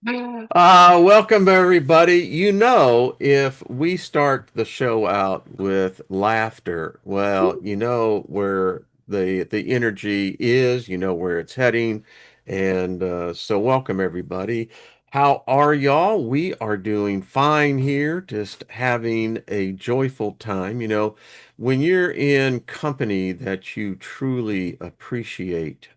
Welcome everybody. If we start the show out with laughter, well, you know where the energy is, you know where it's heading, and so welcome everybody. How are y'all? We are doing fine here, just having a joyful time. When you're in company that you truly appreciate,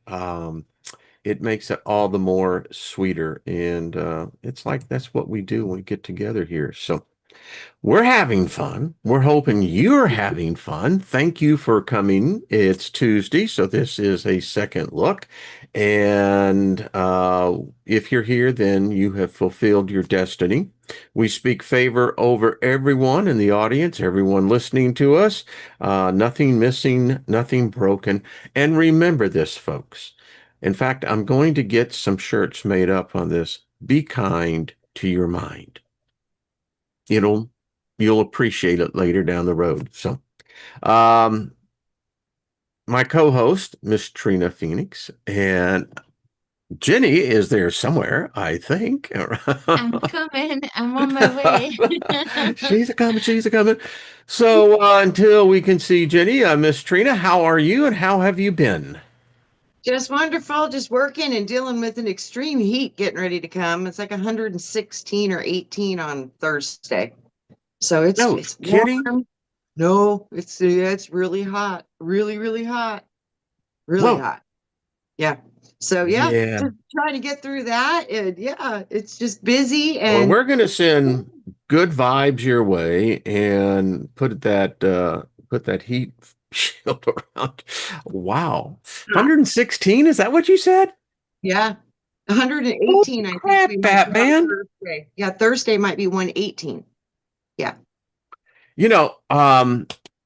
it makes it all the more sweeter. And it's like that's what we do when we get together here. So we're having fun. We're hoping you're having fun. Thank you for coming. It's Tuesday, so this is a second look. And if you're here, then you have fulfilled your destiny. We speak favor over everyone in the audience, everyone listening to us. Nothing missing, nothing broken. And remember this, folks. In fact, I'm going to get some shirts made up on this. Be kind to your mind. It'll You'll appreciate it later down the road. So, um, my co-host, Miss Trina Phoenix, and Jenny is there somewhere, I think. I'm coming. I'm on my way. She's a coming. She's a coming. So until we can see Jenny, Miss Trina, how are you and how have you been? Just wonderful, just working and dealing with an extreme heat getting ready to come. It's like 116 or 18 on Thursday. So it's No it's kidding. warm. No, it's really hot. Really, really hot. Really Whoa. hot. Yeah. So yeah, Yeah. just trying to get through that. And yeah, it's just busy Well, and we're going to send good vibes your way and put that heat shield around. Wow. hot. 116, is that what you said? Yeah. Holy 118, I think crap, we might be on Batman. Thursday. Yeah, Thursday might be 118. Yeah. You know,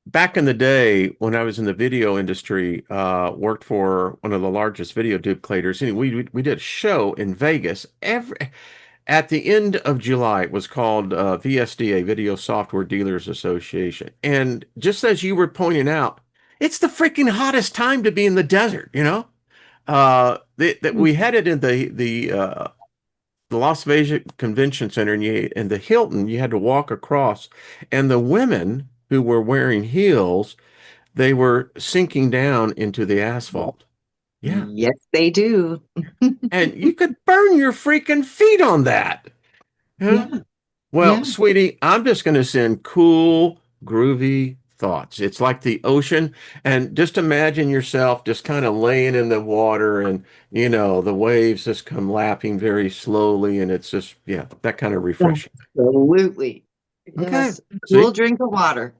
back in the day when I was in the video industry, worked for one of the largest video duplicators, and we did a show in Vegas every at the end of July. It was called VSDA, Video Software Dealers Association. And just as you were pointing out, it's the freaking hottest time to be in the desert, you know? That we Mhm. had it in the Las Vegas Convention Center and the Hilton, you had to walk across, and the women who were wearing heels, they were sinking down into the asphalt. Yeah. Yes, they do. And you could burn your freaking feet on that. Huh? Yeah. Well, Yeah. sweetie, I'm just going to send cool, groovy thoughts. It's like the ocean. And just imagine yourself just kind of laying in the water and, the waves just come lapping very slowly. And it's just, yeah, that kind of refreshing. Absolutely. Okay. Yes. Cool See? drink of water.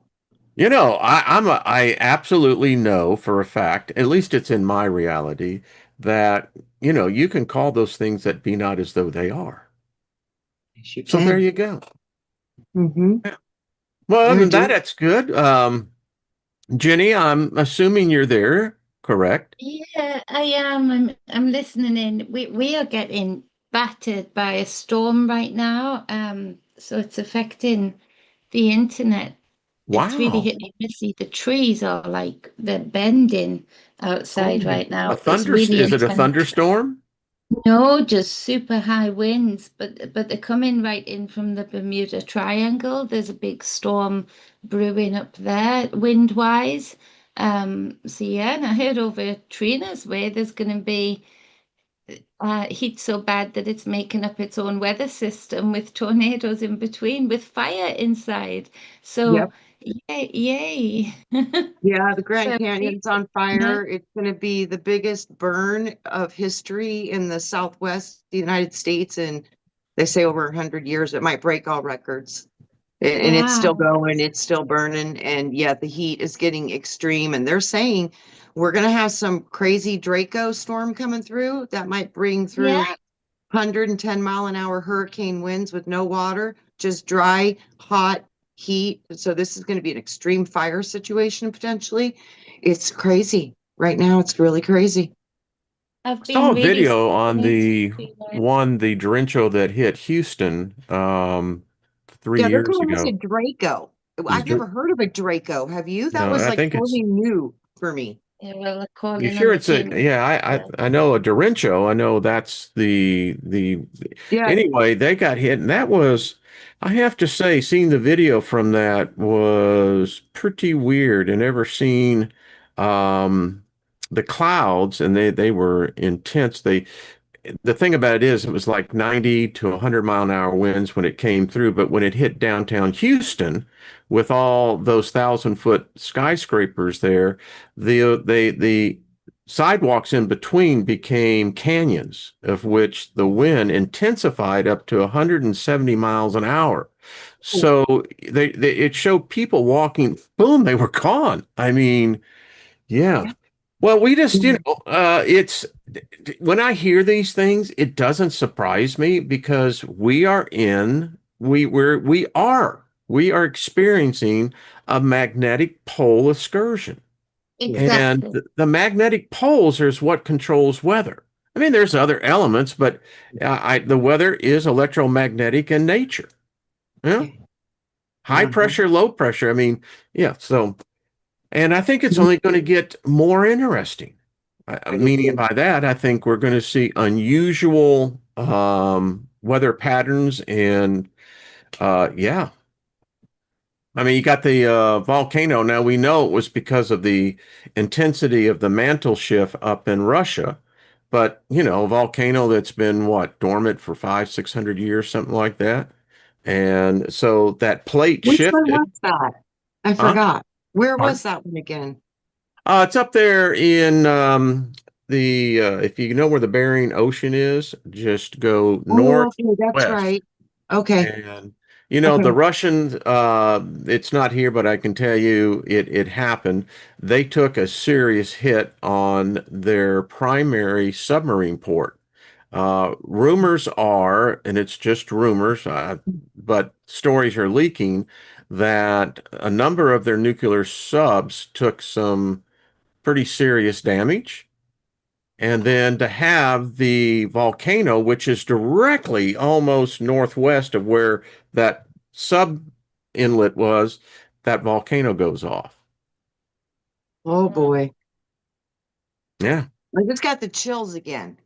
I absolutely know for a fact, at least it's in my reality, that, you can call those things that be not as though they are. Yes, you So there can. you go. Mm-hmm. Yeah. Well, other You than that, do. that's good. Jenny, I'm assuming you're there, correct? Yeah, I am. I'm listening in. We are getting battered by a storm right now. So it's affecting the internet. It's really Wow. hitting me. See, the trees are like they're bending outside Oh, right now. It's really Is it a intense. thunderstorm? No, just super high winds, but they're coming right in from the Bermuda Triangle. There's a big storm brewing up there, wind-wise. So yeah, and I heard over Trina's way there's going to be heat so bad that it's making up its own weather system with tornadoes in between, with fire inside. So yep. yay, yay. Yeah, the Grand So Canyon's on yeah. fire. It's going to be the biggest burn of history in the Southwest United States. And they say over 100 years, it might break all records. And it's still Wow. going, it's still burning. And yet the heat is getting extreme. And they're saying we're going to have some crazy Draco storm coming through that might bring through Yeah. 110-mile-an-hour hurricane winds with no water, just dry, hot heat. So this is going to be an extreme fire situation potentially. It's crazy. Right now, it's really crazy. I've Saw been a really video on struggling to the feel it. one, the derecho that hit Houston 3 Yeah, they're years calling this a ago. Draco. Is I've never Dr- heard of a Draco. Have you? That no, was I like think it's totally new for me. Yeah, well, You according to sure the it's a team. yeah, I know a derecho. I know that's the Yeah. anyway, they got hit and that was I have to say, seeing the video from that was pretty weird. And ever seen the clouds and they were intense. The thing about it is it was like 90 to 100 mile an hour winds when it came through, but when it hit downtown Houston with all those 1,000 foot skyscrapers there, the sidewalks in between became canyons, of which the wind intensified up to 170 miles an hour. So it showed people walking, boom, they were gone. I mean, yeah. Yeah. Well, we just, Mm. it's when I hear these things, it doesn't surprise me because we are experiencing a magnetic pole excursion. And Exactly. the magnetic poles is what controls weather. I mean, there's other elements, but the weather is electromagnetic in nature. Yeah. Okay. High Uh-huh. pressure, low pressure. I mean, yeah. So, and I think it's only going to get more interesting. I do Meaning too. by that, I think we're going to see unusual weather patterns and yeah. I mean, you got the volcano. Now we know it was because of the intensity of the mantle shift up in Russia, but a volcano that's been what, dormant for 500, 600 years, something like that. And so that plate Which one shifted. was that? I Huh? forgot. Where Pardon? was that one again? It's up there in the if you know where the Bering Ocean is, just go Oh, okay, that's northwest. right. Okay. And the Okay. Russians, it's not here, but I can tell you it happened. They took a serious hit on their primary submarine port. Rumors are, and it's just rumors, but stories are leaking that a number of their nuclear subs took some pretty serious damage. And then to have the volcano, which is directly almost northwest of where that sub inlet was, that volcano goes off. Oh Mm. boy. Yeah. I just got the chills again.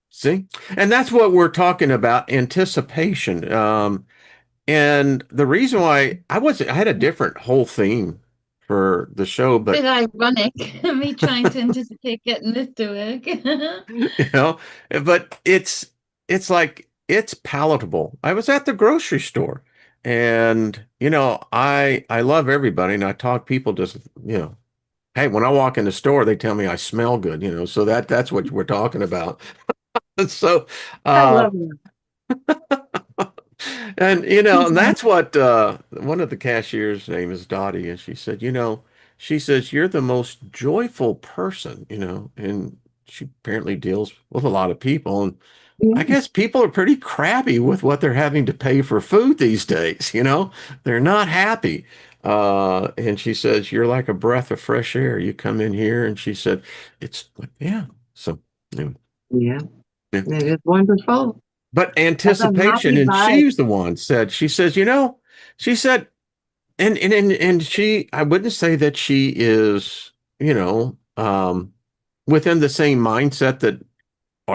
See? And that's what we're talking about, anticipation. And the reason why I had a different whole theme for the show, Bit but ironic, me trying to anticipate getting this to work. you know, but it's like it's palatable. I was at the grocery store and I love everybody and I talk people just, hey, when I walk in the store, they tell me I smell good, so that's what we're talking about. So I uh love you. and and that's what one of the cashiers' name is Dottie, and she said, she says you're the most joyful person, and she apparently deals with a lot of people, and I Yeah. guess people are pretty crabby with what they're having to pay for food these days, they're not happy. And she says you're like a breath of fresh air. You come in here, and she said it's yeah. So anyway, Yeah. yeah. It is wonderful. But That's a anticipation, happy and vibe. she's the one said, she says, she said, and she, I wouldn't say that she is, within the same mindset that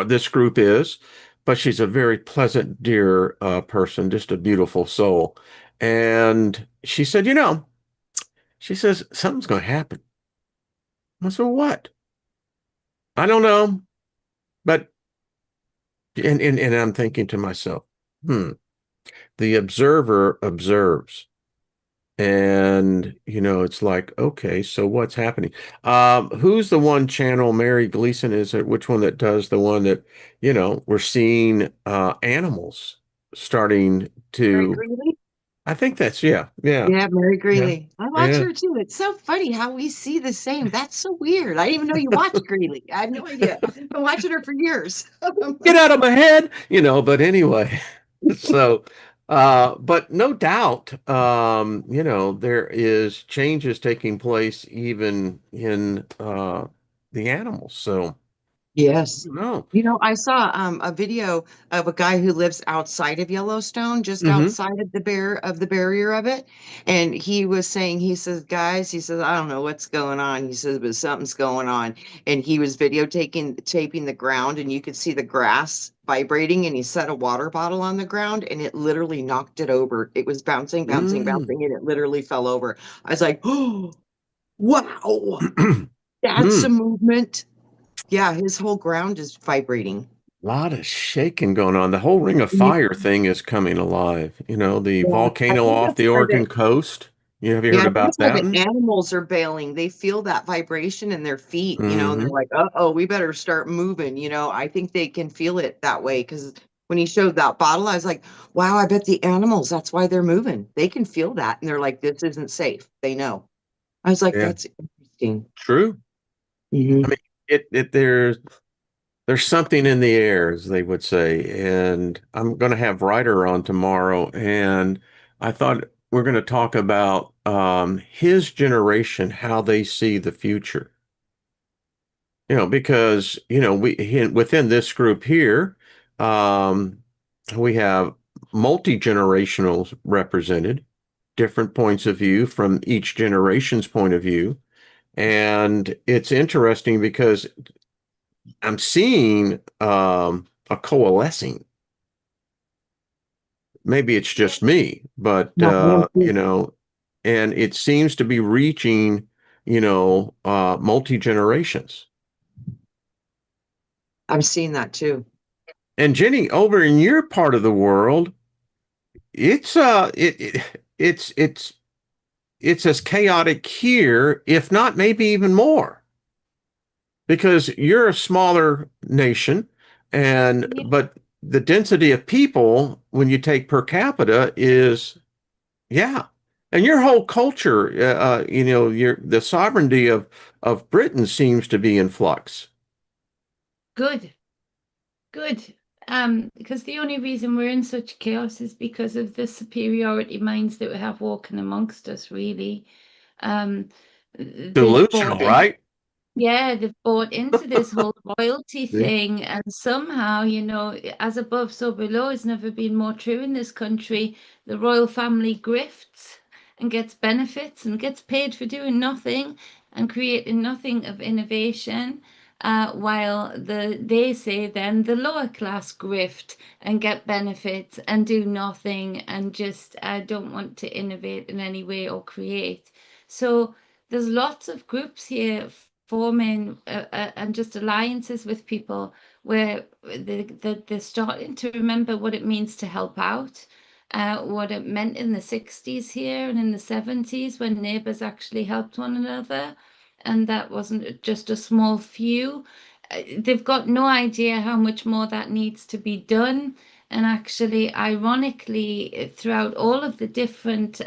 this group is, but she's a very pleasant, dear person, just a beautiful soul. And she said, she says, something's going to happen. I said, what? I don't know. But, and I'm thinking to myself, the observer observes. And, it's like, okay, so what's happening? Who's the one channel, Mary Gleason, is it? Which one that does the one that, we're seeing animals starting Mary to, Greeley? I think that's, yeah, yeah, Yeah, Mary yeah, Greeley. I watch yeah. her too. It's so funny how we see the same. That's so weird. I didn't even know you watched Greeley. I had no idea. I've been watching her for years. Get out of my head, but anyway, so, but no doubt, there is changes taking place even in, the animals. So, Yes. No. I saw a video of a guy who lives outside of Yellowstone, just Hmm. outside of the barrier of it. And he was saying, he says, guys, he says, I don't know what's going on. He says, but something's going on. And he was taping the ground, and you could see the grass vibrating, and he set a water bottle on the ground, and it literally knocked it over. It was bouncing, bouncing, Mm. bouncing, and it literally fell over. I was like, oh, wow, that's Mm. some movement. Yeah, his whole ground is vibrating. Lot of shaking going on. The whole Ring of Yeah, Fire thing is coming alive. The I volcano think off that's the why Oregon coast. Have you yeah, heard I think about it's why that the one? animals are bailing. They feel that vibration in their feet, and they're Hmm. like, "Uh-oh, we better start moving." I think they can feel it that way because when he showed that bottle, I was like, "Wow, I bet the animals, that's why they're moving. They can feel that." And they're like, "This isn't safe." They know. I was like, Yeah, "That's interesting." true. I Hmm. mean, there's something in the air, as they would say. And I'm going to have Ryder on tomorrow, and I thought we're going to talk about his generation, how they see the future. Because within this group here, um, we have multi-generationals represented, different points of view from each generation's point of view. And it's interesting because I'm seeing a coalescing. Maybe it's just me, but No, I am too. and it seems to be reaching, multi generations. I'm seeing that too. And Jenny, over in your part of the world, it's it's as chaotic here, if not maybe even more, because you're a smaller nation, and Yeah, but the density of people when you take per capita is, yeah. And your whole culture, the sovereignty of Britain seems to be in flux. good, good. Because the only reason we're in such chaos is because of the superiority minds that we have walking amongst us, really. Um, they've bought Delusional, in. right? Yeah, they've bought into this whole royalty See? thing, and somehow, as above, so below has never been more true in this country. The royal family grifts and gets benefits and gets paid for doing nothing and creating nothing of innovation, while they say then the lower class grift and get benefits and do nothing and just don't want to innovate in any way or create. So there's lots of groups here forming and just alliances with people where they're starting to remember what it means to help out, what it meant in the 60s here and in the 70s when neighbors actually helped one another. And that wasn't just a small few. They've got no idea how much more that needs to be done. And actually, ironically, throughout all of the different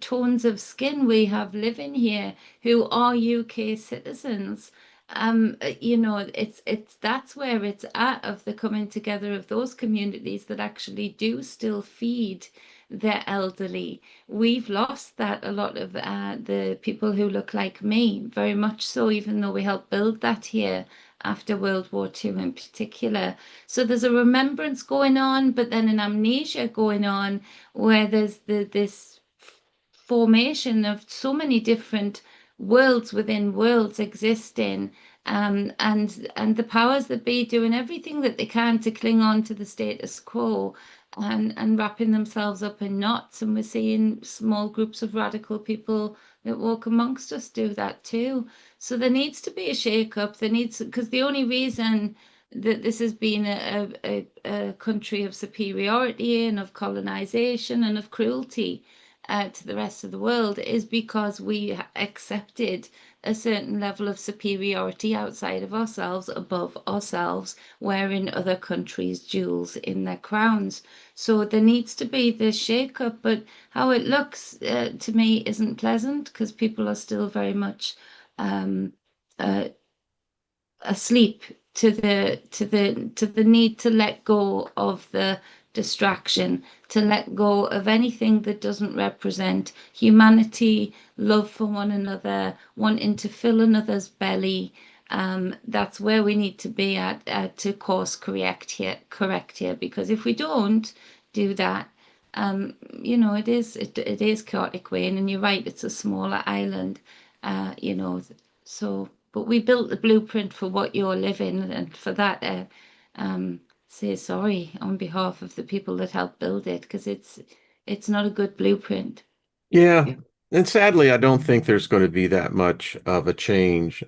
tones of skin we have living here who are UK citizens, it's that's where it's at of the coming together of those communities that actually do still feed their elderly. We've lost that, a lot of the people who look like me, very much so, even though we helped build that here after World War II in particular. So there's a remembrance going on, but then an amnesia going on where there's this formation of so many different worlds within worlds existing, and the powers that be doing everything that they can to cling on to the status quo and wrapping themselves up in knots. And we're seeing small groups of radical people that walk amongst us do that too. So there needs to be a shake-up. There needs, because the only reason that this has been a country of superiority and of colonization and of cruelty to the rest of the world is because we accepted a certain level of superiority outside of ourselves, above ourselves, wearing other countries' jewels in their crowns. So there needs to be this shake-up, but how it looks to me isn't pleasant because people are still very much um, uh, asleep to the need to let go of the distraction, to let go of anything that doesn't represent humanity, love for one another, wanting to fill another's belly, That's where we need to be at to course correct here, because if we don't do that, it is chaotic, Wayne, and you're right, it's a smaller island, you know, so but we built the blueprint for what you're living, and for that, um, say sorry on behalf of the people that helped build it, because it's not a good blueprint. Yeah. Yeah. And sadly, I don't think there's going to be that much of a change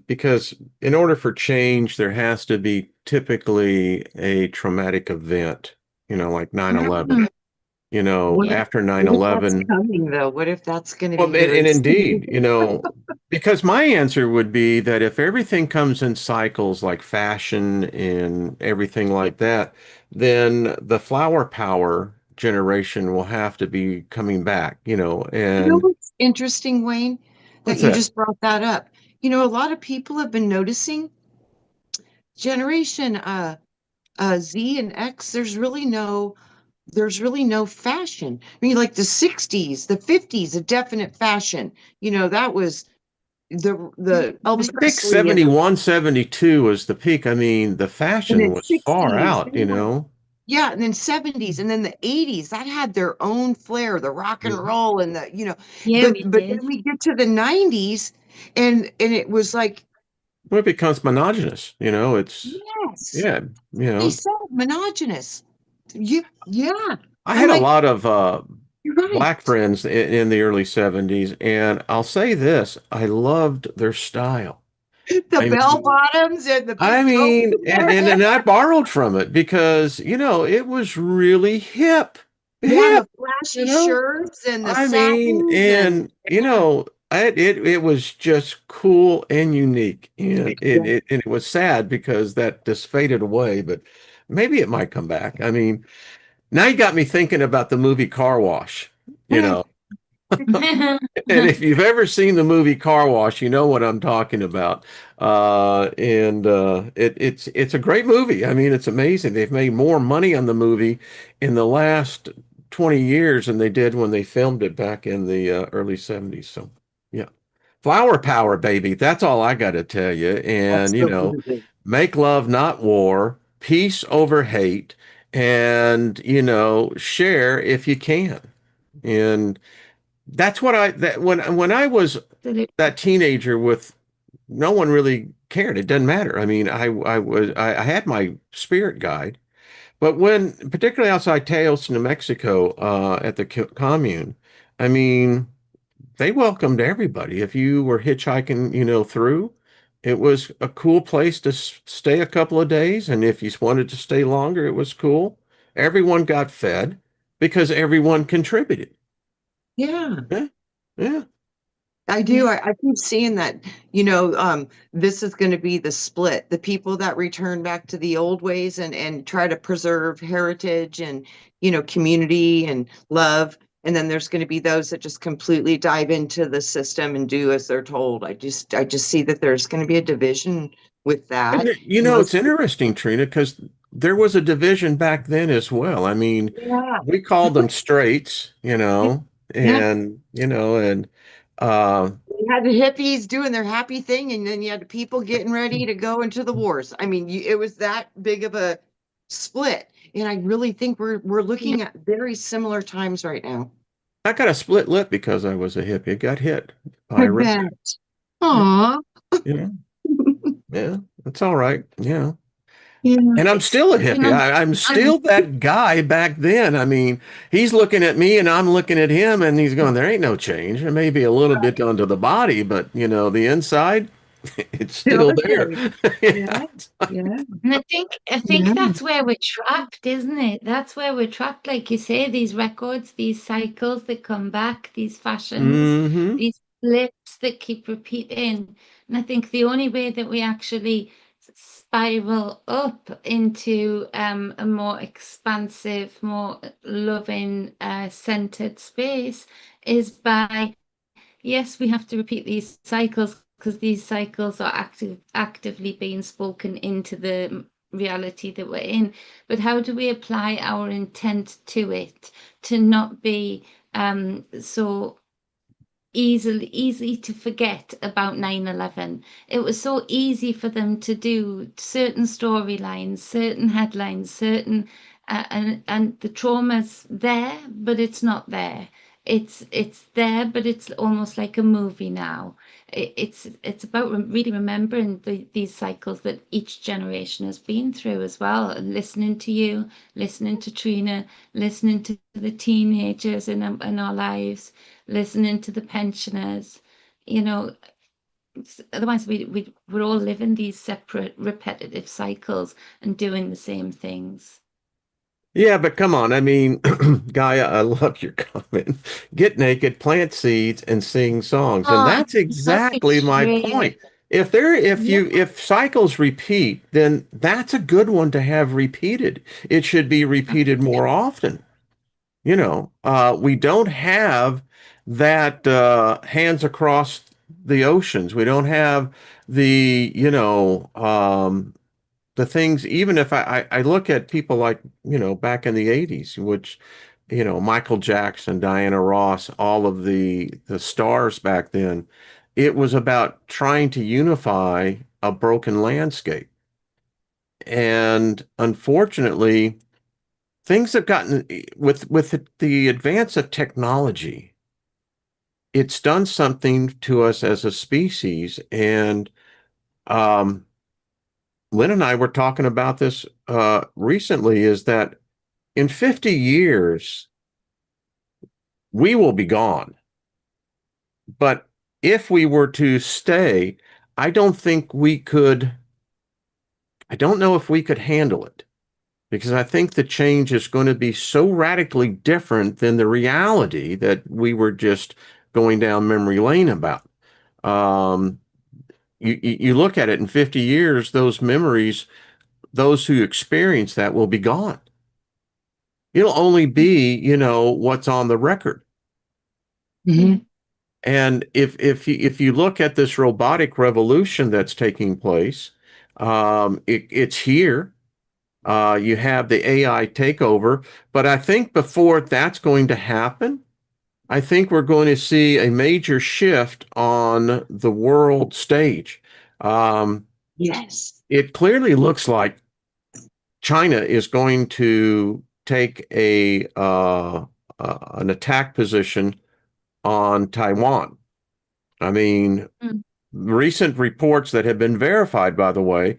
because in order for change, there has to be typically a traumatic event, like 9/11. Mm. What if, After what if that's 9/11, coming though? What if that's going to well, be and very soon? indeed, because my answer would be that if everything comes in cycles like fashion and everything like that, then the flower power generation will have to be coming back, You know and what's interesting, Wayne, that what's you that? just brought that up? A lot of people have been noticing generation Z and X, there's really no fashion. I mean, like the 60s, the 50s, a definite fashion. That was the Elvis I think Presley and the 71, 72 was the peak. I mean, the and fashion then was far 60s. out, you know. Yeah, and then 70s and then the 80s that had their own flair, the rock and Mhm. roll and Yeah, but we but then did. we get to the 90s and it was like, Well, it becomes monotonous, it's, yes, yeah, you they know. said monotonous. Yeah. I I'm had a like, lot of you're right. black friends in the early 70s, and I'll say this, I loved their style. The I bell mean, bottoms and the I big coat mean, in and, their and head. and I borrowed from it because, it was really hip. Yeah, and Hip, the flashy you know? shirts and the I mean, satins and and it was just cool and unique, and yeah. it was sad because that just faded away, but maybe it might come back. I mean, now you got me thinking about the movie Car Wash, you Mm. know. And if you've ever seen the movie Car Wash, you know what I'm talking about. And it's a great movie. I mean, it's amazing. They've made more money on the movie in the last 20 years than they did when they filmed it back in the early 70s. So, yeah. Flower power, baby. That's all I got to tell you. And, Absolutely. make love, not war, peace over hate, and, share if you can. And that's what when I was Absolutely. that teenager with no one really cared. It doesn't matter. I mean, I had my spirit guide, but when particularly outside Taos, New Mexico, at the commune, I mean, they welcomed everybody. If you were hitchhiking, through, it was a cool place to stay a couple of days, and if you wanted to stay longer, it was cool. Everyone got fed because everyone contributed. Yeah. Yeah, yeah. I do. Yeah. I keep seeing that, this is going to be the split, the people that return back to the old ways and try to preserve heritage and, community and love. And then there's going to be those that just completely dive into the system and do as they're told. I just see that there's going to be a division with And that. it's Most, interesting, Trina, because there was a division back then as well. I mean, yeah. we called them straights, Yeah. and uh, You had the hippies doing their happy thing, and then you had the people getting ready to go into the wars. I mean, it was that big of a split, and I really think we're Yeah. looking at very similar times right now. I got a split lip because I was a hippie. Got hit by I a redneck. bet. Yeah, Aw. yeah, yeah. That's all right. Yeah. Yeah. And I'm still a And hippie. I'm I'm still that guy back then. I mean, he's looking at me and I'm looking at him and he's going, there ain't no change. There may be a little bit onto the body, but the inside, it's Still still the there. same. Yeah. Yeah. Yeah. And I think Yeah. that's where we're trapped, isn't it? That's where we're trapped, like you say, these records, these cycles that come back, these fashions, Hmm. these flips that keep repeating. And I think the only way that we actually spiral up into a more expansive, more loving, centered space is by, yes, we have to repeat these cycles because these cycles are actively being spoken into the reality that we're in. But how do we apply our intent to it to not be so? easy to forget about 9/11. It was so easy for them to do certain storylines, certain headlines, certain and the trauma's there, but it's not there. It's there, but it's almost like a movie now. It's about really remembering these cycles that each generation has been through as well, and listening to you, listening to Trina, listening to the teenagers in our lives, listening to the pensioners, you know, otherwise we're all living these separate repetitive cycles and doing the same things. Yeah, but come on. I mean, Gaia, I love your comment. Get naked, plant seeds, and sing songs. And Oh, that's such a exactly my dream. point. If Yeah. you, if cycles repeat, then that's a good one to have repeated. It should be repeated more often. We don't have that hands across the oceans. We don't have the, the things, even if I look at people like, back in the 80s, which, Michael Jackson, Diana Ross, all of the stars back then, it was about trying to unify a broken landscape. And unfortunately, things have gotten with the advance of technology, it's done something to us as a species. And um, Lynn and I were talking about this recently, is that in 50 years, we will be gone. But if we were to stay, I don't think we could, I don't know if we could handle it because I think the change is going to be so radically different than the reality that we were just going down memory lane about. Um, you look at it in 50 years, those memories, those who experience that will be gone. It'll only be, what's on the record. Mhm. And if you look at this robotic revolution that's taking place, it's here. You have the AI takeover, but I think before that's going to happen, I think we're going to see a major shift on the world stage. Um, Yes. it clearly looks like China is going to take an attack position on Taiwan. I mean, Mm. recent reports that have been verified, by the way,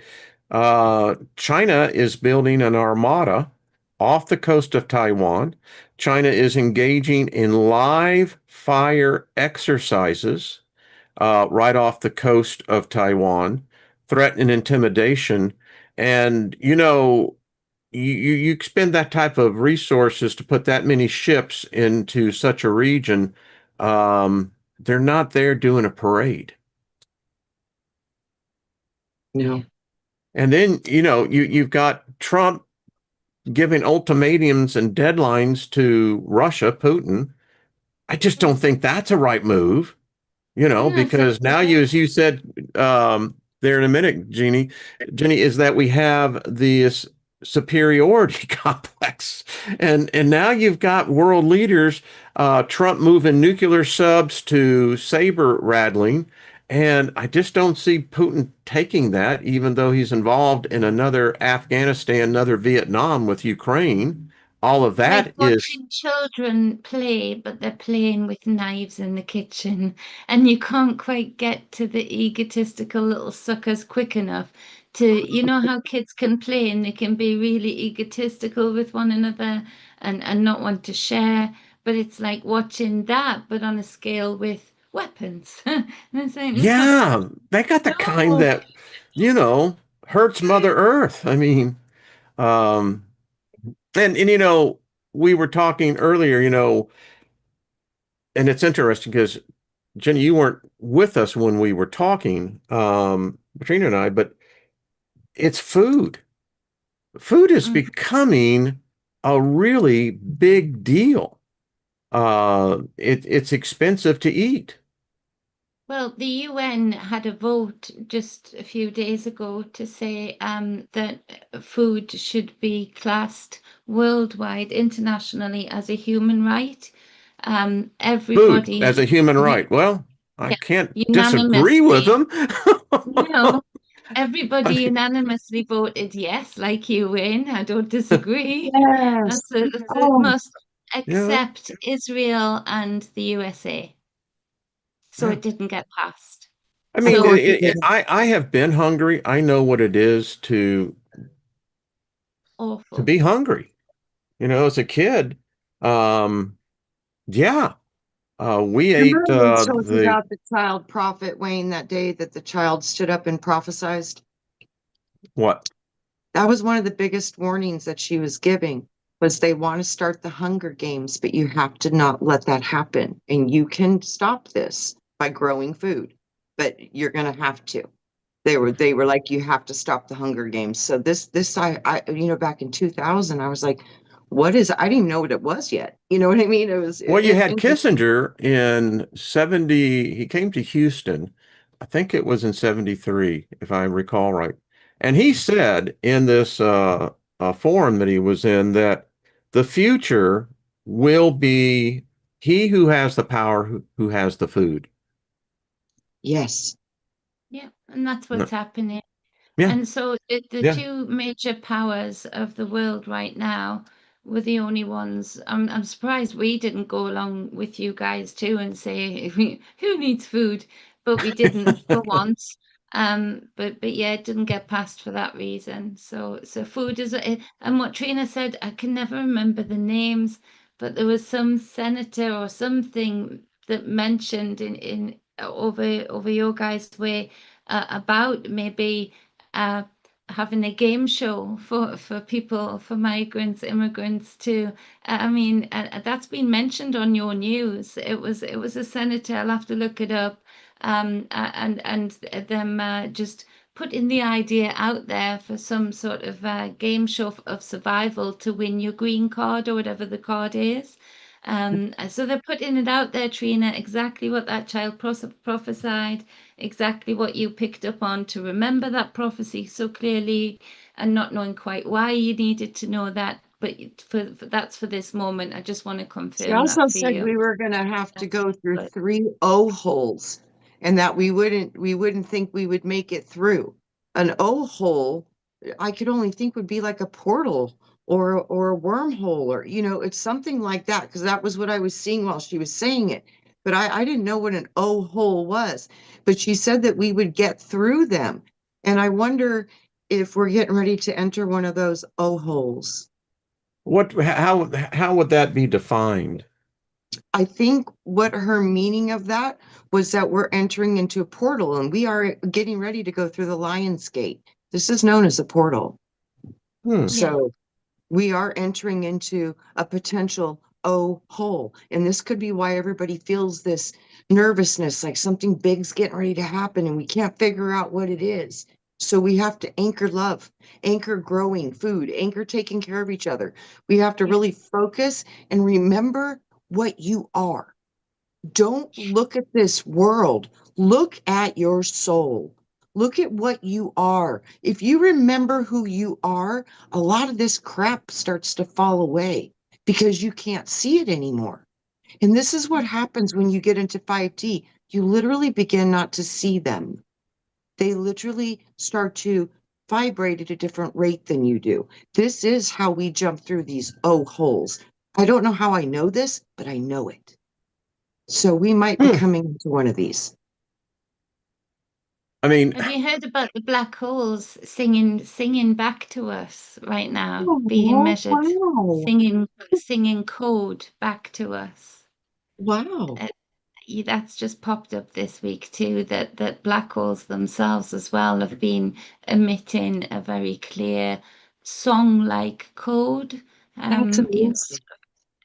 China is building an armada off the coast of Taiwan. China is engaging in live fire exercises right off the coast of Taiwan, threat and intimidation. And, you expend that type of resources to put that many ships into such a region. They're not there doing a parade. No. And then, you've got Trump giving ultimatums and deadlines to Russia, Putin. I just don't Mm. think that's a right move. Yeah, so Because now you, as you said there in a minute, Jenny, is that we have this superiority complex, and now you've got world leaders, Trump moving nuclear subs to saber rattling, and I just don't see Putin taking that, even though he's involved in another Afghanistan, another Vietnam with Ukraine. All of it's like that is, watching children play, but they're playing with knives in the kitchen, and you can't quite get to the egotistical little suckers quick enough to, you know how kids can play and they can be really egotistical with one another and not want to share, but it's like watching that, but on a scale with weapons. And it's like, no, yeah, they got the kind no. that, you know, hurts Mother Earth. I mean, um, and we were talking earlier, and it's interesting because Jenny, you weren't with us when we were talking, Katrina and I, but it's food. Food is Mm. becoming a really big deal. It's expensive to eat. Well, the UN had a vote just a few days ago to say that food should be classed worldwide, internationally, as a human right. Food as a Everybody, human right. Well, I yeah, can't disagree with unanimously, them. no, everybody I mean, unanimously voted yes, like you, Win. I don't disagree. Yes. That's a Oh, must, yeah, except Israel and the USA. So yeah. it didn't get passed. I of mean, course So it didn't. I have been hungry. I know what it is to awful. be hungry. As a kid, um, yeah, we ate Remember they told you the about the child prophet, Wayne, that day that the child stood up and prophesied? what? That was one of the biggest warnings that she was giving was they want to start the Hunger Games, but you have to not let that happen. And you can stop this by growing food, but you're going to have to. They were like, you have to stop the Hunger Games. So this back in 2000, I was like, what is, I didn't even know what it was yet. You know what I mean? It was Well, you had interesting. Kissinger in 70. He came to Houston. I think it was in 73, if I recall right. And he said in this forum that he was in that the future will be he who has the power who has the food. Yes. Yeah, and that's No, what's happening. yeah, And so the yeah. two major powers of the world right now were the only ones. I'm surprised we didn't go along with you guys too and say who needs food, but we didn't for once. But yeah, it didn't get passed for that reason. So food is and what Trina said, I can never remember the names, but there was some senator or something that mentioned in over your guys' way about maybe uh, having a game show for people, for migrants, immigrants too. I mean, that's been mentioned on your news. It was a senator. I'll have to look it up. And them just putting the idea out there for some sort of game show of survival to win your green card or whatever the card is. So they're putting it out there, Trina, exactly what that child prophesied, exactly what you picked up on to remember that prophecy so clearly and not knowing quite why you needed to know that. But for that's for this moment. I just want to She confirm also that for said you. we were going to have to go through But 3 O holes and that we wouldn't think we would make it through. An O hole, I could only think would be like a portal or a wormhole or it's something like that because that was what I was seeing while she was saying it. But I didn't know what an O hole was. But she said that we would get through them. And I wonder if we're getting ready to enter one of those O holes. How would that be defined? I think what her meaning of that was that we're entering into a portal and we are getting ready to go through the Lion's Gate. This is known as a portal. Hmm. yeah, So we are entering into a potential O hole. And this could be why everybody feels this nervousness, like something big's getting ready to happen and we can't figure out what it is. So we have to anchor love, anchor growing food, anchor taking care of each other. We have to yeah, really focus and remember what you are. Don't look at this world. Look at your soul. Look at what you are. If you remember who you are, a lot of this crap starts to fall away because you can't see it anymore. And this is what yeah. happens when you get into 5D. You literally begin not to see them. They literally start to vibrate at a different rate than you do. This is how we jump through these O holes. I don't know how I know this, but I know it. So we might be Hmm. coming into one of these. I mean, Have you heard about the black holes singing back to us right now, being Oh, measured, wow. singing code back to us? Wow. Uh, that's just popped up this week too, that black holes themselves as well have been emitting a very clear song-like code. That's You know, amazing.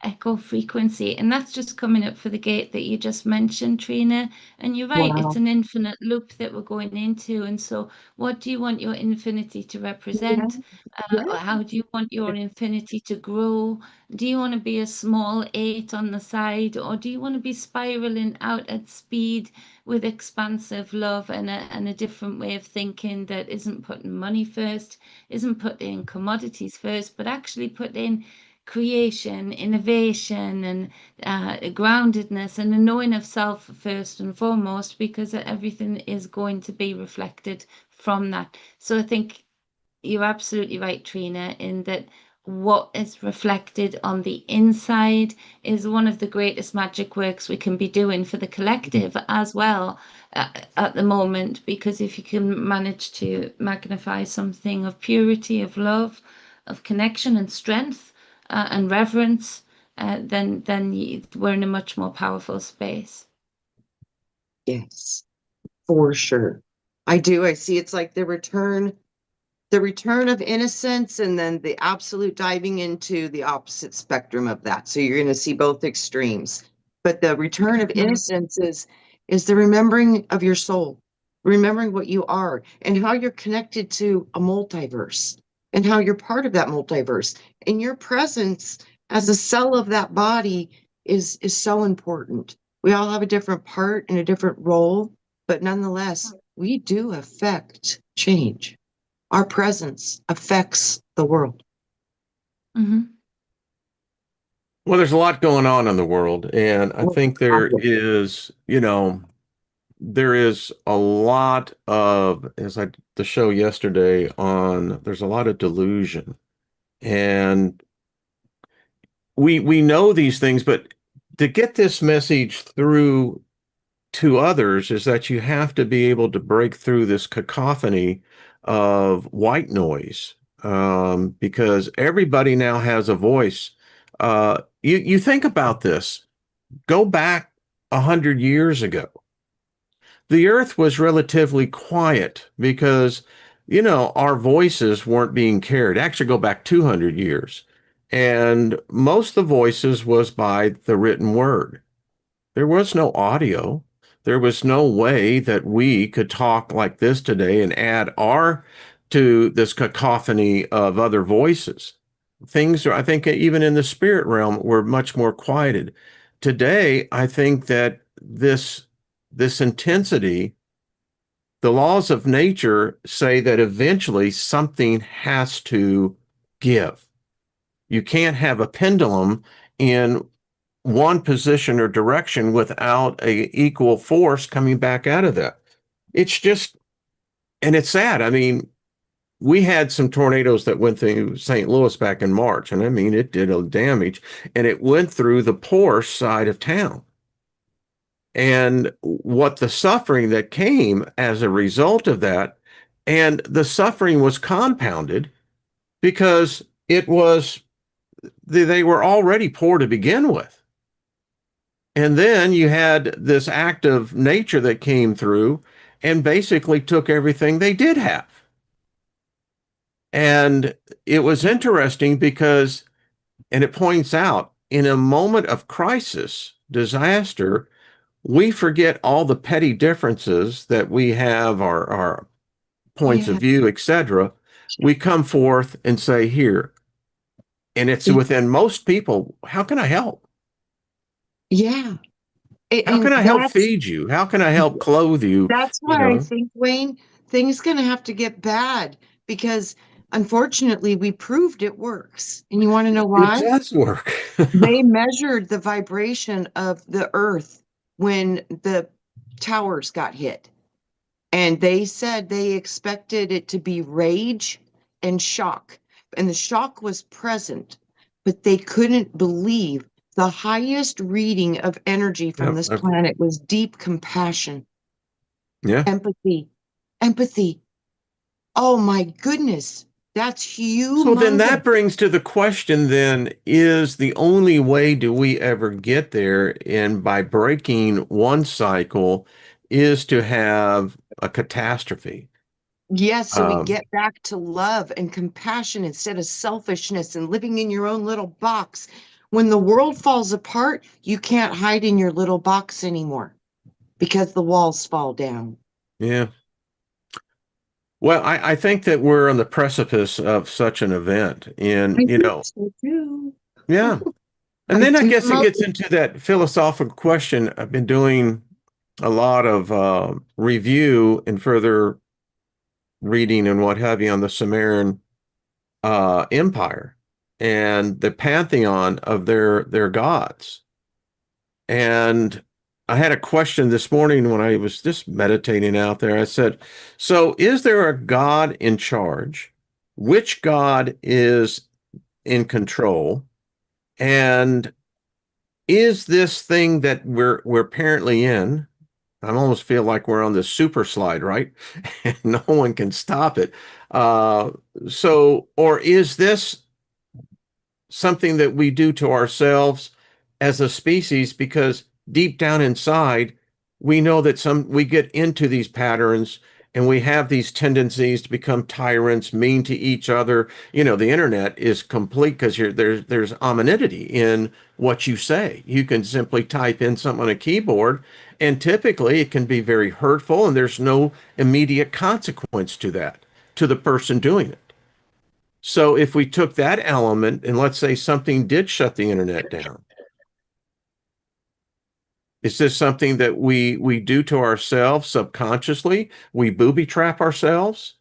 echo frequency. And that's just coming up for the gate that you just mentioned, Trina. And you're right, it's Wow. an infinite loop that we're going into. And so, what do you want your infinity to Yeah. represent? Yeah. How do you want your infinity to grow? Do you want to be a small eight on the side, or do you want to be spiraling out at speed with expansive love and a different way of thinking that isn't putting money first, isn't putting commodities first, but actually putting creation, innovation, and groundedness, and a knowing of self first and foremost, because everything is going to be reflected from that. So I think you're absolutely right, Trina, in that what is reflected on the inside is one of the greatest magic works we can be doing for the collective as well at the moment. Because if you can manage to magnify something of purity, of love, of connection and strength and reverence, then we're in a much more powerful space. Yes, for sure. I do. I see it's like the return of innocence and then the absolute diving into the opposite spectrum of that. So you're going to see both extremes. But the return of Mhm. innocence is the remembering of your soul, remembering what you are and how you're connected to a multiverse and how you're part of that multiverse. And your presence as a cell of that body is so important. We all have a different part and a different role, but nonetheless, we do affect change. Our presence affects the world. Mhm. Well, there's a lot going on in the world, and I Well, think there is, there is a lot of, as I the show yesterday on, there's a lot of delusion, and we know these things, but to get this message through to others is that you have to be able to break through this cacophony of white noise, because everybody now has a voice. You think about this. Go back 100 years ago. The earth was relatively quiet because, our voices weren't being carried. Actually, go back 200 years. And most of the voices was by the written word. There was no audio. There was no way that we could talk like this today and add our to this cacophony of other voices. Things are, I think, even in the spirit realm, were much more quieted. Today, I think that this intensity, the laws of nature say that eventually something has to give. You can't have a pendulum in one position or direction without a equal force coming back out of that. It's just, and it's sad. I mean, we had some tornadoes that went through St. Louis back in March, and I mean, it did a damage, and it went through the poor side of town. And what the suffering that came as a result of that, and the suffering was compounded because they were already poor to begin with. And then you had this act of nature that came through and basically took everything they did have. And it was interesting because, and it points out, in a moment of crisis, disaster, we forget all the petty differences that we have, our points of yeah, view, etc. We come forth and say, here, and it's it- within most people, how can I help? yeah. How can And I help feed you? How can I help clothe you? that's You why I know, think, Wayne, things going to have to get bad because unfortunately we proved it works. And you want to know it why? does work. They measured the vibration of the earth when the towers got hit. And they said they expected it to be rage and shock. And the shock was present, but they couldn't believe the highest reading of energy from Yeah, this planet was deep compassion, yeah. empathy, empathy. Oh my goodness, that's So then humongous. that brings to the question then, is the only way do we ever get there, and by breaking one cycle is to have a catastrophe? Yes, so we Um, get back to love and compassion instead of selfishness and living in your own little box. When the world falls apart, you can't hide in your little box anymore because the walls fall down. yeah. Well, I think that we're on the precipice of such an event. And, I think so too. yeah. And I then I do. guess it gets into that philosophical question. I've been doing a lot of review and further reading and what have you on the Sumerian Empire. and the pantheon of their gods. And I had a question this morning when I was just meditating out there. I said, so is there a God in charge? Which God is in control? And is this thing that we're apparently in? I almost feel like we're on this super slide, right? And no one can stop it. Uh, or is this something that we do to ourselves as a species because deep down inside we know that we get into these patterns and we have these tendencies to become tyrants, mean to each other. The internet is complete because there's anonymity in what you say. You can simply type in something on a keyboard, and typically it can be very hurtful, and there's no immediate consequence to that, to the person doing it. So if we took that element and let's say something did shut the internet down, is this something that we do to ourselves subconsciously? We booby trap ourselves?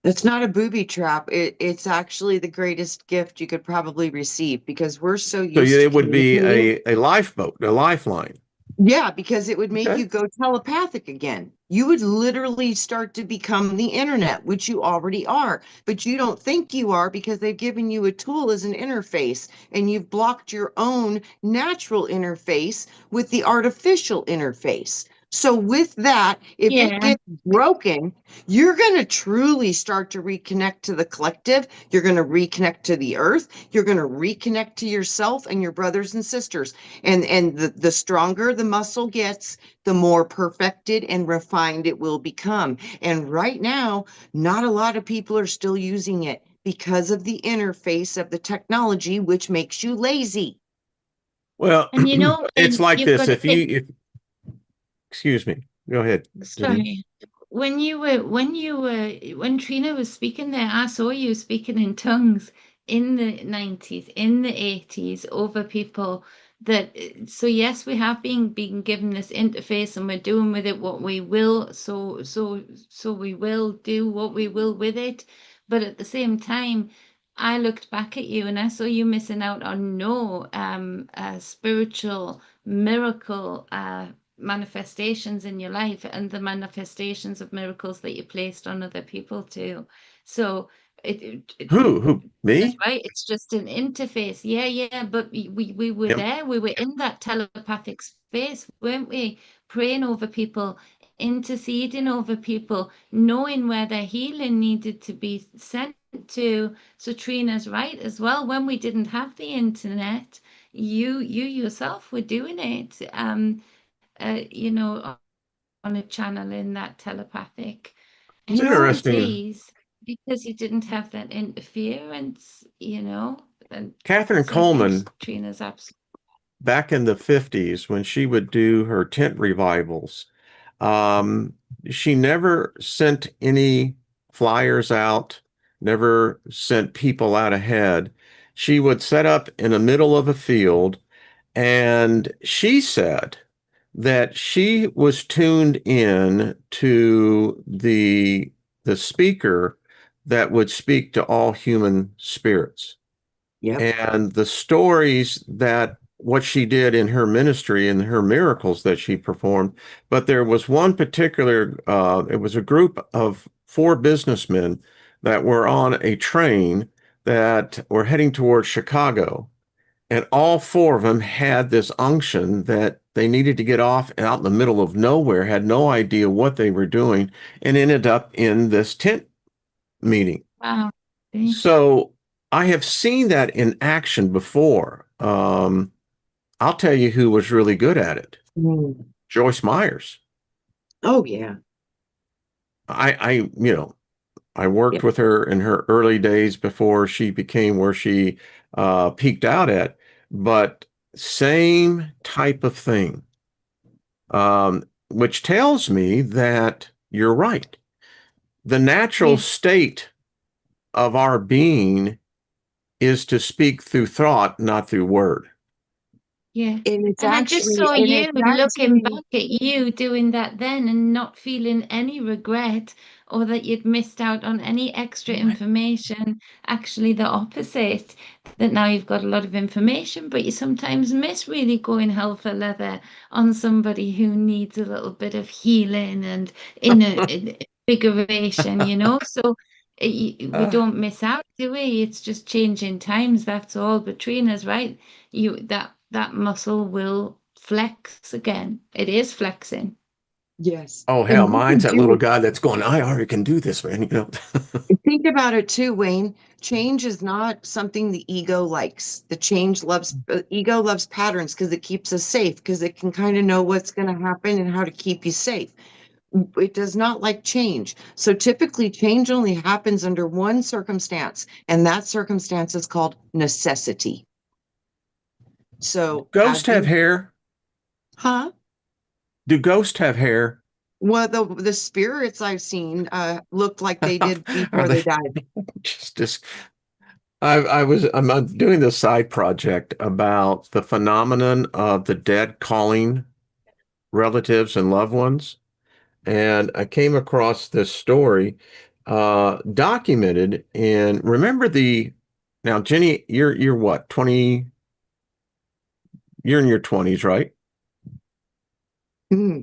That's not a booby trap. It's actually the greatest gift you could probably receive because we're so So used to it would be communicating. a lifeboat, a lifeline. Yeah, because it would make Okay. you go telepathic again. You would literally start to become the internet, which you already are, but you don't think you are because they've given you a tool as an interface and you've blocked your own natural interface with the artificial interface. So, with that, if it Yeah. gets broken, you're going to truly start to reconnect to the collective. You're going to reconnect to the earth. You're going to reconnect to yourself and your brothers and sisters. And the stronger the muscle gets, the more perfected and refined it will become. And right now, not a lot of people are still using it because of the interface of the technology, which makes you lazy. Well, And it's and like you've this. got to think. If excuse me, go ahead, Denise. Sorry. When Trina was speaking there, I saw you speaking in tongues in the 90s, in the 80s, over people so yes, we have been given this interface and we're doing with it what we will, so we will do what we will with it. But at the same time, I looked back at you and I saw you missing out on no spiritual miracle manifestations in your life and the manifestations of miracles that you placed on other people too. So Who? that's Me? right. It's just an interface. Yeah, yeah. But we were Yep. there. We were in that telepathic space, weren't we? Praying over people, interceding over people, knowing where their healing needed to be sent to. So Trina's right as well. When we didn't have the internet, you yourself were doing it. You know, on a channel in that telepathic. It's And it's No, interesting. days because you didn't have that interference, and Catherine so yes, Coleman, Trina's absolutely back in the 50s, when she would do her tent revivals, um, she never sent any flyers out, never sent people out ahead. She would set up in the middle of a field, and she said that she was tuned in to the speaker that would speak to all human spirits. yep. And the stories that what she did in her ministry and her miracles that she performed. But there was one particular, it was a group of four businessmen that were on a train that were heading towards Chicago. And all four of them had this unction that they needed to get off out in the middle of nowhere, had no idea what they were doing, and ended up in this tent meeting. wow. See? So I have seen that in action before. I'll tell you who was really good at it. Mm. Joyce Myers. Oh, yeah. I worked Yep. with her in her early days before she became where she peaked out at, but same type of thing, which tells me that you're right. The natural Yeah. state of our being is to speak through thought, not through word. Yeah. And And I just saw you looking back at you doing that then and not feeling any regret or that you'd missed out on any extra What? information. Actually, the opposite, that now you've got a lot of information, but you sometimes miss really going hell for leather on somebody who needs a little bit of healing and invigoration, you know? So we Ah. don't miss out, do we? It's just changing times, that's all. But Trina's right, that muscle will flex again. It is flexing. yes. Oh And hell, you mine's can that do little it. guy that's going, I already can do this, man. Think about it too, Wayne. Change is not something the ego likes. Ego loves patterns because it keeps us safe, because it can kind of know what's going to happen and how to keep you safe. It does not like change. So typically, change only happens under one circumstance, and that circumstance is called necessity. So Ghosts have hair. huh? Do ghosts have hair? Well, the spirits I've seen looked like they did Are before they they died. just I'm doing this side project about the phenomenon of the dead calling relatives and loved ones. And I came across this story documented in remember the now Jenny, you're what, 20, you're in your 20s, right? Hmm,